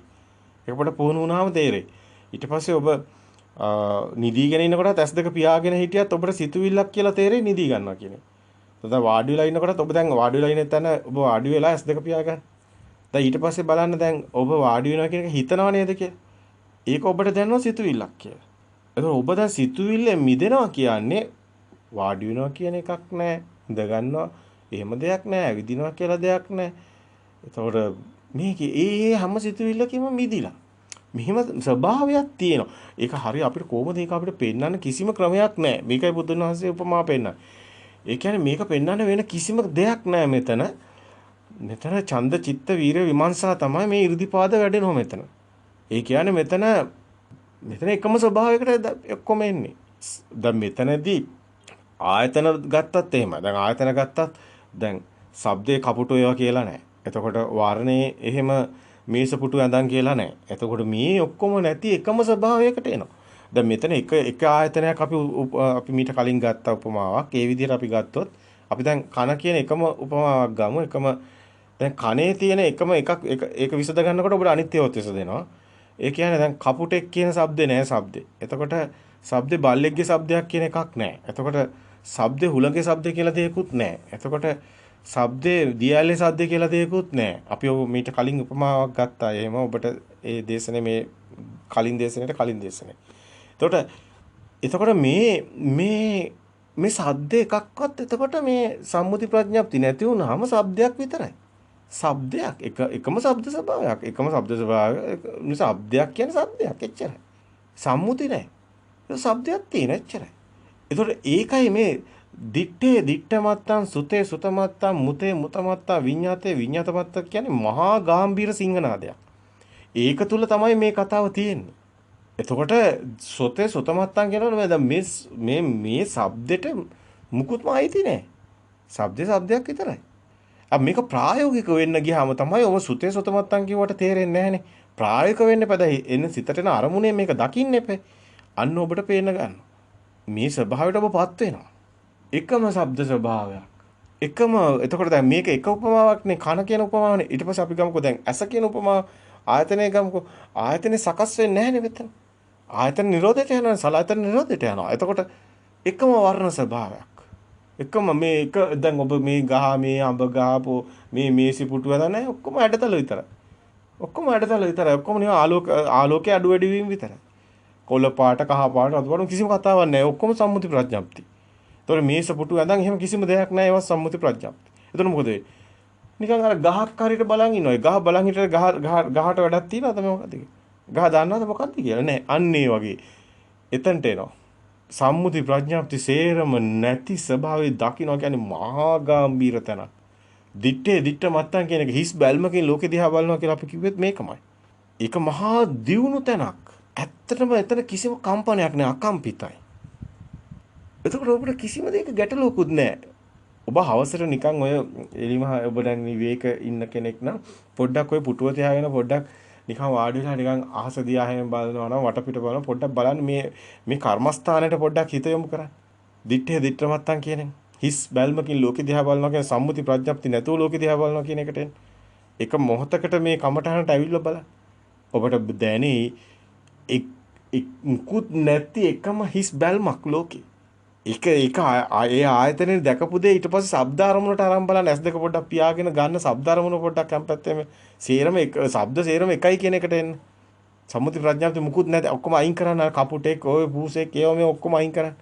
ඒක පොඩ පුහුණු වුණාම තේරෙයි. ඊට පස්සේ ඔබ නිදීගෙන ඉන්නකොටත් S2 පියාගෙන හිටියත් ඔබට සිතුවිල්ලක් කියලා තේරෙයි නිදී ගන්නවා කියන එක. දැන් වාඩි වෙලා ඉන්නකොටත් ඔබ දැන් වාඩි වෙලා ඉන්න තැන ඔබ වාඩි වෙලා S2 පියාගන්න. දැන් ඊට පස්සේ බලන්න දැන් ඔබ වාඩි වෙනවා කියන එක හිතනව නේද කියලා. ඒක ඔබට දැනෙනවා සිතුවිල්ලක් කියලා. එතකොට ඔබ දැන් සිතුවිල්ලෙන් මිදෙනවා කියන්නේ වාඩි වෙනවා කියන එකක් නෑ. ඉඳ ගන්නවා එහෙම දෙයක් නෑ. ඇවිදිනවා කියලා දෙයක් නෑ. එතකොට මේකේ හැම සිතුවිල්ලකම මිදිලා. මෙහිම ස්වභාවයක් තියෙනවා. ඒක හරිය අපිට කොහොමද ඒක අපිට පෙන්වන්න කිසිම ක්‍රමයක් නෑ. මේකයි බුදුන් වහන්සේ උපමා පෙන්නන්නේ. ඒ කියන්නේ මේක පෙන්වන්න වෙන කිසිම දෙයක් නෑ මෙතන. මෙතන ඡන්ද චිත්ත වීර විමර්ශනා තමයි මේ 이르දිපාද වැඩෙනවා මෙතන. ඒ කියන්නේ මෙතන එකම ස්වභාවයකට ඔක්කොම එන්නේ. දැන් මෙතනදී ආයතන ගත්තත් එහෙම. දැන් ආයතන ගත්තත් දැන් ශබ්දේ කපුටු ඒවා කියලා නැහැ. එතකොට වර්ණේ එහෙම මේසපුටු ඇඳන් කියලා නැහැ. එතකොට මේ ඔක්කොම නැති එකම ස්වභාවයකට එනවා. දැන් මෙතන එක ආයතනයක් අපි මීට කලින් ගත්ත උපමාවක්. ඒ විදිහට අපි ගත්තොත් අපි දැන් කන කියන එකම උපමාවක් ගමු. දැන් කනේ තියෙන එකම ඒක විසඳ ගන්නකොට ඔබට අනිත්‍යවත් විසඳෙනවා. ඒ කියන්නේ දැන් කපුටෙක් කියන શબ્දේ නෑ શબ્දේ. එතකොට શબ્දේ බල්ලෙක්ගේ શબ્දයක් කියන එකක් නෑ. එතකොට શબ્දේ හුලඟේ શબ્දේ කියලා දෙයක්වත් නෑ. එතකොට શબ્දේ දියාලේ શબ્දේ කියලා දෙයක්වත් නෑ. අපි ඔබ මීට කලින් උපමාවක් ගත්තා. එහෙම ඔබට ඒ දේශනේ මේ කලින් දේශනෙට කලින් දේශනේ. එතකොට මේ શબ્ද එකක්වත් එතකොට මේ සම්මුති ප්‍රඥප්ති නැති වුනහම શબ્දයක් විතරයි. શબ્දයක් එකම શબ્ද ස්වභාවයක් එකම શબ્ද ස්වභාවයක් શબ્දයක් කියන්නේ શબ્දයක් එච්චරයි. සම්මුති නැහැ. ඒක શબ્දයක් තියෙන එච්චරයි. ඒතකොට ඒකයි මේ දිත්තේ මත්තං සුතේ සුතමත්තං මුතේ මුතමත්තං විඤ්ඤාතේ විඤ්ඤාතමත්ත කියන්නේ මහා ගාම්භීර සිංහනාදයක්. ඒක තුල තමයි මේ කතාව තියෙන්නේ. එතකොට සොතේ සුතමත්තං කියනවනේ දැන් මේ શબ્දෙට මුකුත්ම අයිති නැහැ. શબ્දයක් විතරයි. මේක ප්‍රායෝගික වෙන්න ගියාම තමයි ඔබ සුතේ සුතමත්තන් කියවට තේරෙන්නේ නැහනේ. ප්‍රායෝගික වෙන්න එපා. එන්න සිතට එන අරමුණේ මේක දකින්න එපා. අන්න ඔබට පේන්න ගන්නවා. මේ ස්වභාවයට ඔබපත් වෙනවා. එකම ශබ්ද ස්වභාවයක්. එතකොට දැන් මේක එක උපමාවක්නේ කන කියන උපමාවනේ. ඊට පස්සේ අපි ගමුකෝ දැන් ඇස කියන උපමාව ආයතනය ගමුකෝ. ආයතනේ සකස් වෙන්නේ නැහනේ මෙතන. ආයතන නිරෝධයට යනවා. සලආයතන නිරෝධයට යනවා. එතකොට එකම වර්ණ ස්වභාවයක්. එකම මේක දැන් ඔබ මේ ගහ මේ අඹ ගහපෝ මේ මේසි පුටු වල නැහැ ඔක්කොම ඇඩතල විතරයි. ඔක්කොම නිකන් ආලෝකයේ අඩු වැඩි වීම විතරයි. කොළ පාට කහ පාට රතු පාට කිසිම කතාවක් නැහැ. ඔක්කොම සම්මුති ප්‍රඥප්ති. ඒතකොට මේස පුටු ඇඳන් එහෙම කිසිම දෙයක් නැහැ. ඒවා සම්මුති ප්‍රඥප්ති. එතකොට මොකද වෙන්නේ? නිකන් අර ගහක් හරියට බලන් ඉන්නවා. ගහ බලන් හිටියට ගහට වැඩක් තියනවද මොකද්ද? ගහ දන්නවද මොකද්ද කියලා නෑ. අන්න ඒ වගේ. එතනට එනවා. සම්මුති ප්‍රඥාප්ති සේරම නැති ස්වභාවය දකින්න කියන්නේ මහා ගාම්භීර තැනක්. දිත්ත මත්තන් කියන එක හිස් බැල්මකින් ලෝකෙ දිහා බලනවා කියලා අපි කිව්වෙත් මේකමයි. ඒක මහා දියුණු තැනක්. ඇත්තටම එතන කිසිම කම්පනයක් නෑ අකම්පිතයි. එතකොට ඔබට කිසිම දෙයක ගැටලුවකුත් නෑ. ඔබ හවසට නිකන් ඔය එලිමහ ඔබ දැන් විවේක ඉන්න කෙනෙක් නම් පොඩ්ඩක් ඔය පුටුව තියාගෙන පොඩ්ඩක් නිකන් වාඩි වෙලා නිකන් අහස දිහා හැම බලනවා නම් වටපිට බලන පොඩ්ඩක් බලන්න මේ කර්මස්ථානයට පොඩ්ඩක් හිත යොමු කරන්න. දිත්ත මත්තන් කියන්නේ හිස් බැල්මකින් ලෝකෙ දිහා බලනවා කියන සම්මුති ප්‍රඥප්ති නැතුව ලෝකෙ දිහා බලනවා කියන එකට එන්න. එක මොහොතකට මේ කමටහනට ඇවිල්ලා බලන්න. ඔබට දැනේ මුකුත් නැති එකම හිස් බැල්මක් ලෝකේ. ඒ ආයතනේ දැකපු දේ ඊට පස්සේ ශබ්ද අරමුණට අරන් බලන්න S2 පොඩ්ඩක් පියාගෙන ගන්න ශබ්ද අරමුණ පොඩ්ඩක් හැම්පැත්තේම සේරම එක ශබ්ද සේරම එකයි කියන එකට එන්න. සම්මුති ප්‍රඥාප්තිය මුකුත් නැති ඔක්කොම අයින් කරන්න අර කපුටෙක් ඔය පූසෙක් ඒව මේ ඔක්කොම අයින් කරන්න.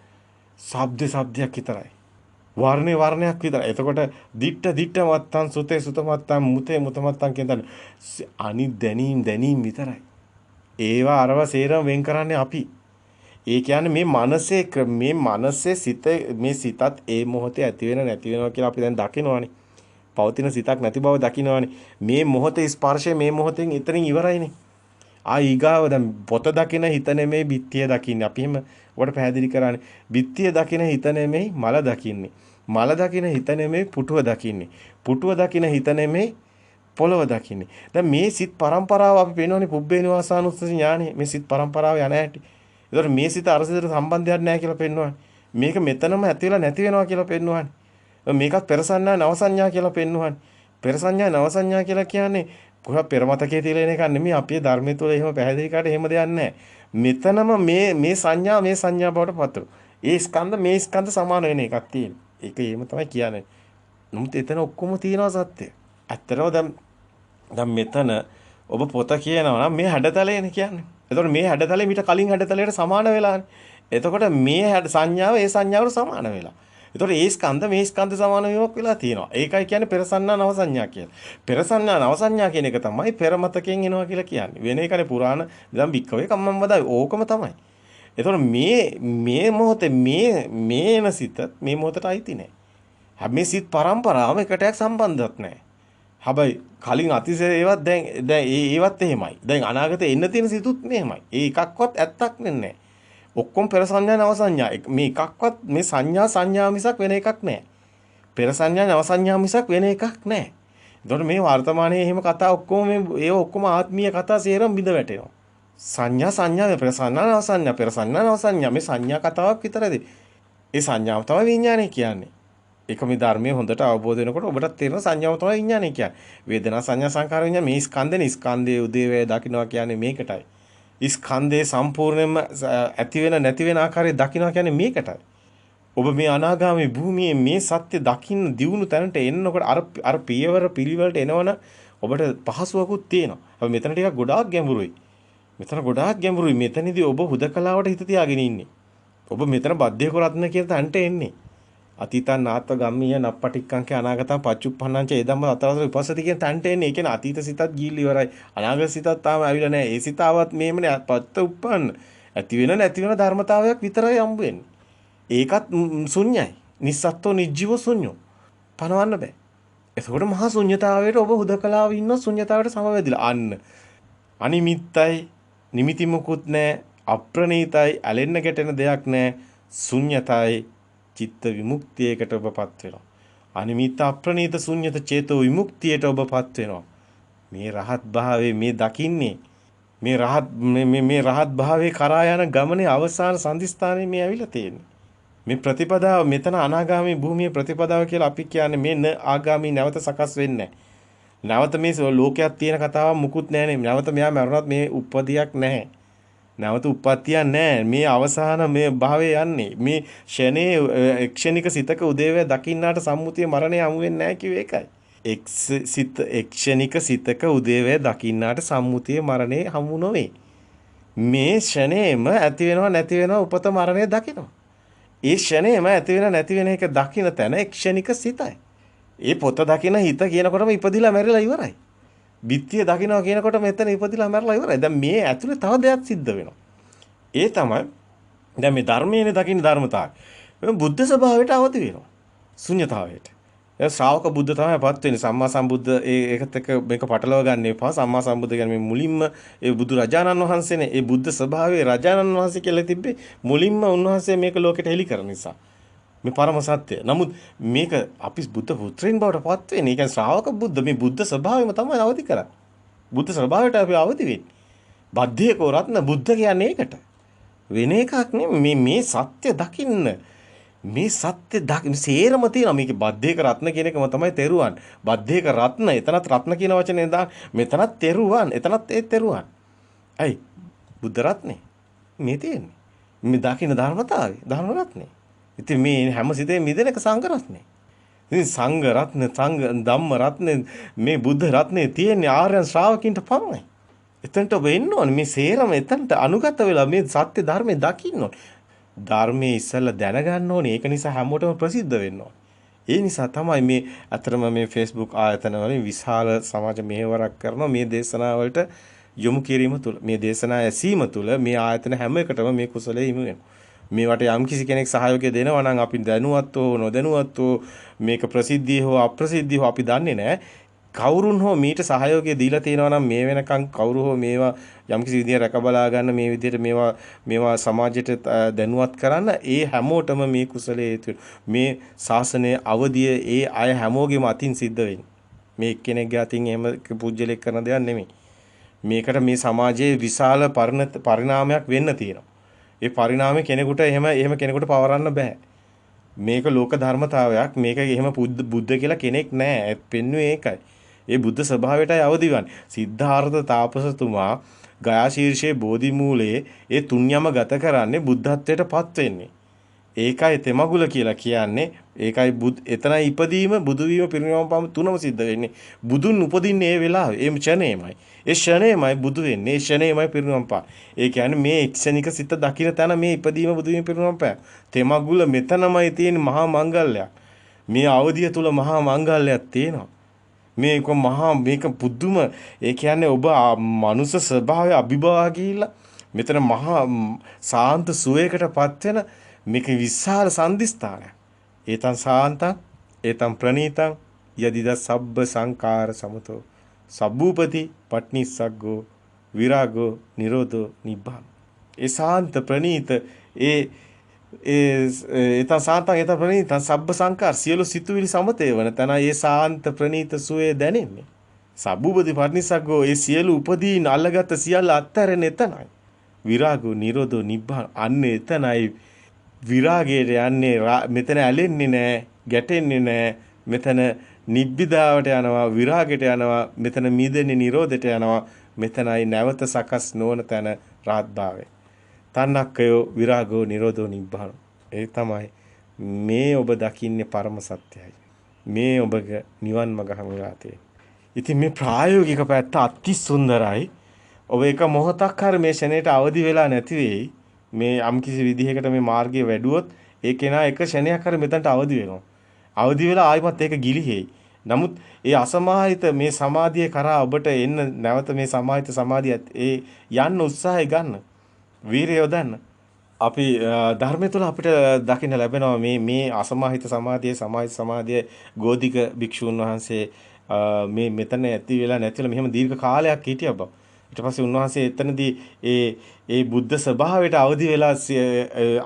ශබ්දයක් විතරයි. වර්ණයක් විතරයි. එතකොට දිට්ඨ මත්තං සුතේ සුත මත්තං මුතේ මුත මත්තං කියන අනිත් දැනීම් විතරයි. ඒවා අරව සේරම වෙන් කරන්නේ අපි. ඒ කියන්නේ මේ මනසේ සිත මේ සිතත් ඒ මොහොතේ ඇති වෙන නැති වෙනවා කියලා අපි දැන් දකිනවනේ. පවතින සිතක් නැති බව දකිනවනේ. මේ මොහොතේ ස්පර්ශය මේ මොහොතෙන් එතනින් ඉවරයිනේ. ඊගාව දැන් පොත දකින හිත නෙමෙයි බිත්තිය දකින්නේ. අපි එහෙම ඔබට පැහැදිලි කරන්නේ. බිත්තිය දකින හිත නෙමෙයි මල දකින්නේ. මල දකින හිත නෙමෙයි පුටුව දකින්නේ. පුටුව දකින හිත නෙමෙයි පොළව දකින්නේ. දැන් මේ සිත් පරම්පරාව අපි පේනවනේ පුබ්බේ නිවාසානුස්සති ඥානෙ. මේ සිත් පරම්පරාව යන හැටි. ඒතකොට මේ සිත අරසිතට සම්බන්ධයක් නැහැ කියලා පෙන්වන්නේ. මේක මෙතනම ඇති වෙලා නැති වෙනවා කියලා පෙන්වන්නේ. මේකත් පෙරසඤ්ඤා නවසඤ්ඤා කියලා පෙන්වන්නේ. පෙරසඤ්ඤා නවසඤ්ඤා කියලා කියන්නේ කොහොම පෙරමතකයේ තියෙන එකක් නෙමෙයි. අපේ ධර්මයේ තුල එහෙම පැහැදිලි කරලා එහෙම දෙයක් නැහැ. මෙතනම මේ සංඥා බවට පත්තු. ඒ ස්කන්ධ සමාන වෙන එකක් තියෙනවා. ඒක එහෙම තමයි කියන්නේ. නමුත් එතන ඔක්කොම තියෙනවා සත්‍ය. ඇත්තටම දැන් මෙතන ඔබ පොත කියනවා නම් මේ හැඩතලයනේ කියන්නේ. එතකොට මේ හැඩතලෙ මිට කලින් හැඩතලයට සමාන වෙලානේ. එතකොට මේ සංඥාව ඒ සංඥාවට සමාන වෙලා. එතකොට ඒ ස්කන්ධ මේ ස්කන්ධ සමාන වීමක් වෙලා තියෙනවා. ඒකයි කියන්නේ පෙරසඤ්ඤා නවසඤ්ඤා කියලා. පෙරසඤ්ඤා නවසඤ්ඤා කියන එක තමයි පෙරමතකයෙන් එනවා කියලා කියන්නේ. වෙන එකනේ පුරාණ දැන් බික්කවේ කම්මම් වදයි. ඕකම තමයි. එතකොට මේ මොහොතේ මේ එන සිත මේ මොහොතට අයිති නෑ. හැබැයි සිත් පරම්පරාවම එකටයක් සම්බන්ධයක් නෑ. හැබැයි කලින් අතිශය ඒවත් දැන් ඒවත් එහෙමයි. දැන් අනාගතේ එන්න තියෙන සිතුත් මෙහෙමයි. ඒ එකක්වත් ඇත්තක් නෙන්නේ. ඔක්කොම පෙර සංඥා නව සංඥා. මේ එකක්වත් මේ සංඥා මිසක් වෙන එකක් නෑ. පෙර සංඥා නව සංඥා මිසක් වෙන එකක් නෑ. එතකොට මේ වර්තමානයේ එහෙම කතා ඔක්කොම මේ ඔක්කොම ආත්මීය කතා සේරම බිඳ වැටෙනවා. සංඥා පෙර සංඥා නව සංඥා පෙර සංඥා නව සංඥා මේ සංඥා කතාවක් විතරද? ඒ සංඥාව තමයි විඥානය කියන්නේ. ඒක මේ ධර්මයේ හොඳට අවබෝධ වෙනකොට ඔබට තේරෙන සංඥාව තමයි විඥානය කියන්නේ. වේදනා සංඥා සංකාර විඥාන මේ ස්කන්ධයේ උදේවැය දකින්නවා කියන්නේ මේකටයි. ස්කන්ධේ සම්පූර්ණයෙන්ම ඇති වෙන නැති වෙන ආකාරය දකින්නවා කියන්නේ මේකටයි. ඔබ මේ අනාගාමී භූමියේ මේ සත්‍ය දකින්න දියුණු තැනට එන්නකොට අර පියවර පිළිවෙලට එනවන ඔබට පහසුවකුත් තියෙනවා. හැබැයි මෙතන ටිකක් ගොඩාක් ගැඹුරුයි. මෙතනදී ඔබ හුදකලාවට හිත තියාගෙන ඉන්නේ. ඔබ මෙතන බද්ධේක රත්න කියන තැනට එන්නේ. අතීතං නාත්ත ගම්මීය නප්පටික්කංකේ අනාගතං පච්චුප්පන්නංච ඒ ධම්ම අතරතර විපස්සති කියන තැනට එන්නේ. ඒ කියන්නේ අතීත සිතත් ගිහිල් ඉවරයි. අනාගත සිතත් තාම ඇවිල්ලා නැහැ. ඒ සිතාවත් මේමනේ පත්ත උප්පන්න. ඇති වෙන නැති වෙන ධර්මතාවයක් විතරයි හම්බ වෙන්නේ. ඒකත් ශුන්‍යයි. නිස්සත්ත්ව නිජ්ජීව ශුන්‍යෝ. පනවන්න බෑ. එතකොට මහා ශුන්‍යතාවයට ඔබ හුදකලාව ඉන්න ශුන්‍යතාවයට සමවැදිලා. අනිමිත්තයි නිමිති මුකුත් නැහැ. අප්‍රණීතයි ඇලෙන්න ගැටෙන දෙයක් නැහැ. ශුන්‍යතයි චිත්ත විමුක්තියකට ඔබපත් වෙනවා. අනිමිත්ත අප්‍රණීත ශුන්‍යත චේතෝ විමුක්තියට ඔබපත් වෙනවා. මේ රහත් භාවයේ මේ දකින්නේ මේ රහත් භාවයේ කරා යන ගමනේ අවසාන සම්දිස්ථානයේ මේ ඇවිල්ලා තියෙන්නේ. මේ ප්‍රතිපදාව මෙතන අනාගාමී භූමියේ ප්‍රතිපදාව කියලා අපි කියන්නේ මේ ආගාමී නැවත සකස් වෙන්නේ නැවත මේ ලෝකයක් තියෙන කතාවක් මුකුත් නැහැනේ. නැවත මෙයා මරුණත් මේ උප්පදියක් නැහැ. නැවත උප්පත්තියක් නැහැ. මේ අවසාන මේ භාවයේ යන්නේ. මේ ෂණේ ක්ෂණික සිතක උදේවැය දකින්නාට සම්මුතිය මරණය හමු වෙන්නේ නැහැ කිව්වේ ඒකයි. ක්ෂණික සිතක උදේවැය දකින්නාට සම්මුතිය මරණය හමු නොවේ. මේ ෂණේම ඇති වෙනව නැති වෙනව උපත මරණය දකිනවා. ඒ ෂණේම ඇති වෙන නැති වෙන එක දකින්න තැන ක්ෂණික සිතයි. ඒ පොත දකින්න හිත කියනකොටම ඉපදිලා මැරිලා ඉවරයි. බිත්තිය දකින්නවා කියනකොට මෙතන ඉපදිලා මැරලා ඉවරයි. දැන් මේ ඇතුලේ තව දෙයක් සිද්ධ වෙනවා. ඒ තමයි දැන් මේ ධර්මයේනේ දකින්න ධර්මතාවය. මේ බුද්ධ ස්වභාවයට අවදි වෙනවා. ශුන්‍යතාවයට. ඒ ශ්‍රාවක බුද්ධ තමයිපත් වෙන්නේ. සම්මා සම්බුද්ධ ඒකත් එක්ක මේක පටලව ගන්න එපා. සම්මා සම්බුද්ධ කියන්නේ මේ මුලින්ම ඒ බුදු රජාණන් වහන්සේනේ. ඒ බුද්ධ ස්වභාවයේ රජාණන් වහන්සේ කියලා තිබ්බේ මුලින්ම උන්වහන්සේ මේක ලෝකෙට හෙළි කරන නිසා. මේ පරම සත්‍ය. නමුත් මේක අපි බුද්ධ පුත්‍රයන් බවට පත් වෙන්නේ. ඒ කියන්නේ ශ්‍රාවක බුද්ධ මේ බුද්ධ ස්වභාවයම තමයි අවදි කරන්නේ. බුද්ධ ස්වභාවයට අපි අවදි වෙන්නේ. බද්ධේකෝ රත්න බුද්ධ කියන්නේ ඒකට. වෙන එකක් නෙමෙයි. මේ සත්‍ය දකින්න. මේ සත්‍ය සේරම තියෙනවා. මේකේ බද්ධේක රත්න කියන එකම තමයි තෙරුවන්. බද්ධේක රත්න එතනත් රත්න කියන වචනේ දාන්න. මෙතනත් තෙරුවන්. එතනත් ඒ තෙරුවන්. බුද්ධ රත්නේ මේ තියෙන්නේ. මේ දකින්න ධර්මතාවය ධර්ම රත්නේ. ඉතින් මේ හැම සිතේ මිදෙනක සංඝ රත්නේ. ඉතින් සංඝ රත්න ධම්ම රත්නේ මේ බුද්ධ රත්නේ තියෙන්නේ ආර්යයන් ශ්‍රාවකින්ට පමණයි. එතනට ඔබ එන්න ඕනේ. මේ සේරම එතනට අනුගත වෙලා මේ සත්‍ය ධර්මයේ දකින්න ඕනේ. ධර්මයේ ඉස්සෙල්ලා දැනගන්න ඕනේ. ඒක නිසා හැමෝටම ප්‍රසිද්ධ වෙන්න ඕනේ. ඒ නිසා තමයි මේ අතරම මේ Facebook ආයතන වලින් විශාල සමාජ මෙහෙවරක් කරන මේ දේශනාවලට යොමු කිරීම තුළ මේ දේශනා ඇසීම තුළ මේ ආයතන හැම එකටම මේ කුසලයේ හිමි වෙනවා. මේවට යම් කිසි කෙනෙක් සහයෝගය දෙනවා නම් අපි දැනුවත් හෝ නොදැනුවත් හෝ මේක ප්‍රසිද්ධිය හෝ අප්‍රසිද්ධිය හෝ අපි දන්නේ නැහැ. කවුරුන් හෝ මීට සහයෝගය දීලා තියෙනවා නම් මේ වෙනකන් කවුරු හෝ මේවා යම් කිසි විදිහට රැකබලා ගන්න මේ විදිහට මේවා සමාජයට දැනුවත් කරන්න ඒ හැමෝටම මේ කුසලයේ හේතු මේ ශාසනයේ අවදිය ඒ අය හැමෝගෙම අතින් සිද්ධ වෙන්නේ. මේ එක්කෙනෙක්ගේ අතින් එහෙම පුජ්‍යලෙක් කරන දෙයක් නෙමෙයි. මේකට මේ සමාජයේ විශාල පරිණාමයක් වෙන්න තියෙනවා. ඒ පරිණාමය කෙනෙකුට එහෙම කෙනෙකුට පවරන්න බෑ. මේක ලෝක ධර්මතාවයක්. මේක එහෙම බුද්ධ කියලා කෙනෙක් නෑ. පෙන්වුවේ ඒකයි. ඒ බුද්ධ ස්වභාවයටයි අවදි වන්නේ. සිද්ධාර්ථ තාපසතුමා ගයා ශීර්ෂයේ බෝධි මූලයේ ඒ තුන්යම ගත කරන්නේ බුද්ධත්වයටපත් වෙන්නේ. ඒකයි තෙමගුල කියලා කියන්නේ. ඒකයි එතනයි ඉපදීම බුදු වීම පිරිනිවන් පාම තුනම සිද්ධ වෙන්නේ. බුදුන් උපදින්නේ ඒ වෙලාවේ. ඒ ක්ෂණයමයි. ඒ ක්ෂණයමයි බුදු වෙන්නේ. ඒ ක්ෂණයමයි පිරිනිවන් පා. ඒ කියන්නේ මේ ක්ෂණික සිත දකින්න තැන මේ ඉපදීම බුදු වීම පිරිනිවන් පා. තෙමගුල මෙතනමයි තියෙන මහා මංගල්‍යයක්. මේ අවධිය තුල මහා මංගල්‍යයක් තියෙනවා. මේක පුදුම ඒ කියන්නේ ඔබ මනුෂ්‍ය ස්වභාවය අභිභවා ගිහිල්ලා මෙතන මහා සාන්ත සුවයකටපත් වෙන මේක විශාල සම්දිස්ථානයක්. ඒතං සාන්තං ඒතං ප්‍රණීතං යදිද සබ්බ සංකාර සමතෝ සබ්බූපති පට්නිස්සග්ගෝ විරාගෝ නිරෝධෝ නිබ්බාන. ඒ සාන්ත ප්‍රණීත ඒතං සාන්තං ඒතං ප්‍රණීතං සබ්බ සංකාර සියලු සිතුවිලි සමතේ වන තන ඒ සාන්ත ප්‍රණීත සුවේ දැනෙන්නේ. සබ්බූපති පට්නිස්සග්ගෝ ඒ සියලු උපදීන් අල්ලගත් සියල්ල අත්හැරෙන එතනයි. විරාගෝ නිරෝධෝ නිබ්බාන අන්න එතනයි විරාගයට යන්නේ. මෙතන ඇලෙන්නේ නැහැ, ගැටෙන්නේ නැහැ. මෙතන නිබ්බිදාවට යනවා, විරාගයට යනවා. මෙතන මිදෙන්නේ නිරෝධයට යනවා. මෙතනයි නැවත සකස් නොවන තැන රාත්භාවය. තණ්හක්කයෝ විරාගෝ නිරෝධෝ නිබ්බාන. ඒ තමයි මේ ඔබ දකින්නේ පරම සත්‍යයි. මේ ඔබගේ නිවන් මඟ හමුලා තියෙන්නේ. ඉතින් මේ ප්‍රායෝගික පැත්ත අති සුන්දරයි. ඔබ එක මොහොතක් හරි මේ ෂණයට අවදි වෙලා නැති වෙයි. මේ යම්කිසි විදිහකට මේ මාර්ගයේ වැඩුවොත් ඒ කෙනා එක ෂණයක් හරි මෙතනට අවදි වෙනවා. අවදි වෙලා ආයිමත් ඒක ගිලිහෙයි. නමුත් ඒ අසමාහිත මේ සමාධිය කරා ඔබට එන්න නැවත මේ සමාහිත සමාධිය ඒ යන්න උත්සාහය ගන්න. වීරිය යොදන්න. අපි ධර්මය තුළ අපිට දකින්න ලැබෙනවා මේ අසමාහිත සමාධිය ගෝධික භික්ෂුන් වහන්සේ මේ මෙතන ඇති වෙලා නැති වෙලා මෙහෙම දීර්ඝ කාලයක් හිටියා බව. ඊට පස්සේ උන්වහන්සේ එතනදී ඒ බුද්ධ ස්වභාවයට අවදි වෙලා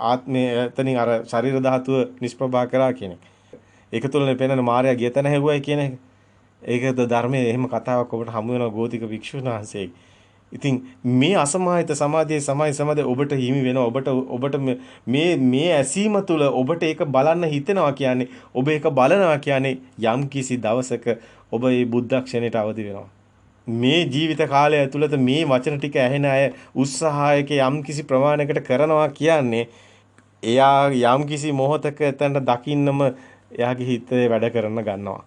ආත්මය එතනින් අර ශරීර ධාතුව නිෂ්ප්‍රභා කරා කියන එක. ඒක තුළනේ පෙනෙන මායя ගිය තැන හැවුවයි කියන එක. ඒකද ධර්මයේ එහෙම කතාවක් ඔබට හමු වෙනවා ගෝධික භික්ෂුන් වහන්සේ. ඉතින් මේ අසමාහිත සමාධියේ සමාධිය ඔබට හිමි වෙනවා. ඔබට මේ ඇසීම තුළ ඔබට ඒක බලන්න හිතෙනවා කියන්නේ ඔබ ඒක බලනවා කියන්නේ යම් කිසි දවසක ඔබ මේ බුද්ධක්ෂණයට අවදි වෙනවා. මේ ජීවිත කාලය ඇතුළත මේ වචන ටික ඇහෙන අය උත්සාහයක යම් කිසි ප්‍රමාණයකට කරනවා කියන්නේ එයා යම් කිසි මොහතක එතනට දකින්නම එයාගේ හිතේ වැඩ කරන ගන්නවා.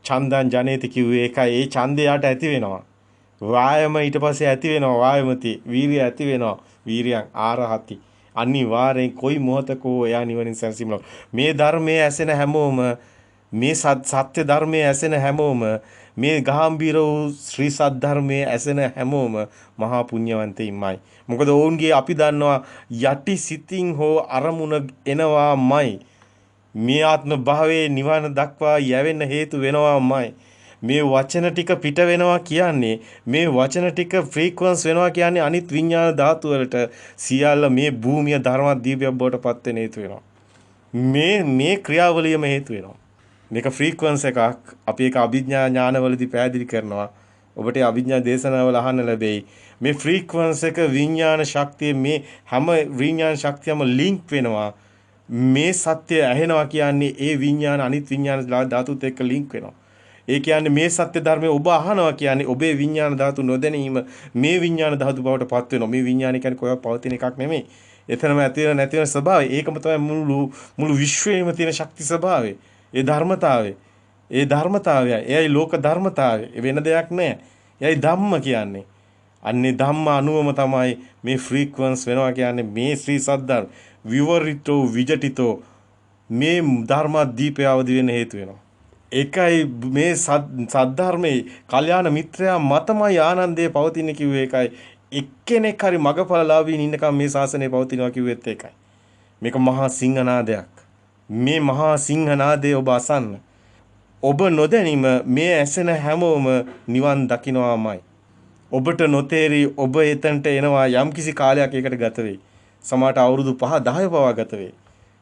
චන්දං ජනේති කිව්වේ ඒකයි. ඒ ඡන්දය යට ඇති වෙනවා. වායම ඊට පස්සේ ඇති වෙනවා. වායමති වීරිය ඇති වෙනවා. වීරියං ආරහති. අනිවාර්යෙන් කොයි මොහතකෝ එයා නිවනින් සැනසීම මේ ධර්මයේ ඇසෙන හැමෝම මේ සත්‍ය ධර්මයේ ඇසෙන හැමෝම මේ ගාම්භීර වූ ශ්‍රී සද්ධර්මයේ ඇසෙන හැමෝම මහා පුණ්‍යවන්තයින්මයි. මොකද ඔවුන්ගේ අපි දන්නවා යටි සිතින් හෝ අරමුණ එනවාමයි. මේ ආත්ම භාවයේ නිවන දක්වා යැවෙන්න හේතු වෙනවාමයි. මේ වචන ටික පිට වෙනවා කියන්නේ මේ වචන ටික ෆ්‍රීකවන්ස් වෙනවා කියන්නේ අනිත් විඤ්ඤාණ ධාතු වලට සියල්ල මේ භූමිය ධර්මදීපයක් බවට පත් වෙන හේතු වෙනවා. මේ ක්‍රියාවලියම හේතු වෙනවා. මේක ෆ්‍රීකවන්ස් එකක්. අපි ඒක අභිඥා ඥානවලදී පැහැදිලි කරනවා. ඔබට අභිඥා දේශනාවල අහන්න ලැබෙයි. මේ ෆ්‍රීකවන්ස් එක විඤ්ඤාණ ශක්තිය මේ හැම විඤ්ඤාණ ශක්තියම ලින්ක් වෙනවා. මේ සත්‍ය ඇහෙනවා කියන්නේ ඒ විඤ්ඤාණ අනිත් විඤ්ඤාණ ධාතුත් එක්ක ලින්ක් වෙනවා. ඒ කියන්නේ මේ සත්‍ය ධර්මය ඔබ අහනවා කියන්නේ ඔබේ විඤ්ඤාණ ධාතු නොදැනීම මේ විඤ්ඤාණ ධාතු බවට පත් වෙනවා. මේ විඤ්ඤාණ කියන්නේ කොහොමද පවතින එකක් නෙමෙයි. එතනම ඇති වෙන නැති වෙන ස්වභාවය. ඒකම තමයි මුළු විශ්වයේම තියෙන ශක්ති ස්වභාවය. ඒ ධර්මතාවය. ඒ ධර්මතාවය. එයයි ලෝක ධර්මතාවය. වෙන දෙයක් නෑ. එයයි ධම්ම කියන්නේ. අන්නේ ධම්ම අනුවම තමයි මේ ෆ්‍රීකවන්ස් වෙනවා කියන්නේ මේ ශ්‍රී සද්ධර්ම විවරිතෝ විජටිතෝ මේ ධර්ම දීපය අවදි වෙන්න හේතු වෙනවා. ඒකයි මේ සද්ධර්මයේ කල්යාණ මිත්‍රයා මතමයි ආනන්දේ පවතින කිව්වේ ඒකයි. එක්කෙනෙක් හරි මගපලලාභීන් ඉන්නකම් මේ ශාසනය පවතිනවා කිව්වෙත් ඒකයි. මේක මහා සිංහනාදයක්. මේ මහා සිංහනාදය ඔබ අසන්න. ඔබ නොදැනීම මේ ඇසෙන හැමෝම නිවන් දකින්නවාමයි. ඔබට නොතේරි ඔබ එතනට එනවා යම්කිසි කාලයක් ඒකට ගත වෙයි. සමහරට අවුරුදු 5 10 පවා ගත වෙයි.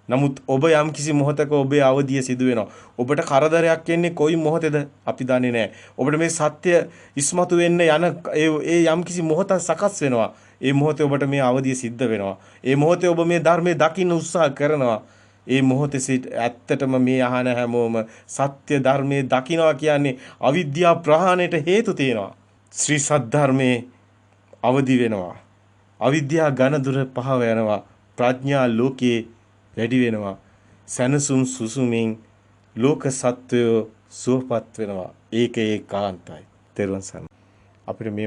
නමුත් ඔබ යම්කිසි මොහොතක ඔබේ අවදිය සිදු වෙනවා. ඔබට කරදරයක් එන්නේ කොයි මොහොතේද අපි දන්නේ නැහැ. ඔබට මේ සත්‍ය ඉස්මතු වෙන්න යන ඒ යම්කිසි මොහොතක් සකස් වෙනවා. ඒ මොහොතේ ඔබට මේ අවදිය සිද්ධ වෙනවා. ඒ මොහොතේ ඔබ මේ ධර්මයේ දකින්න උත්සාහ කරනවා. ඒ මොහොතේ සිට ඇත්තටම මේ අහන හැමෝම සත්‍ය ධර්මයේ දකින්නවා කියන්නේ අවිද්‍යාව ප්‍රහාණයට හේතු තියෙනවා. ශ්‍රී සද්ධර්මයේ අවදි වෙනවා. අවිද්‍යා ඝන දුර පහව යනවා. ප්‍රඥා ලෝකයේ වැඩි වෙනවා. සනසුන් සුසුමින් ලෝක සත්වය සුවපත් වෙනවා. ඒක ඒකාන්තයි. තෙරුවන් සරණයි. අපිට මේ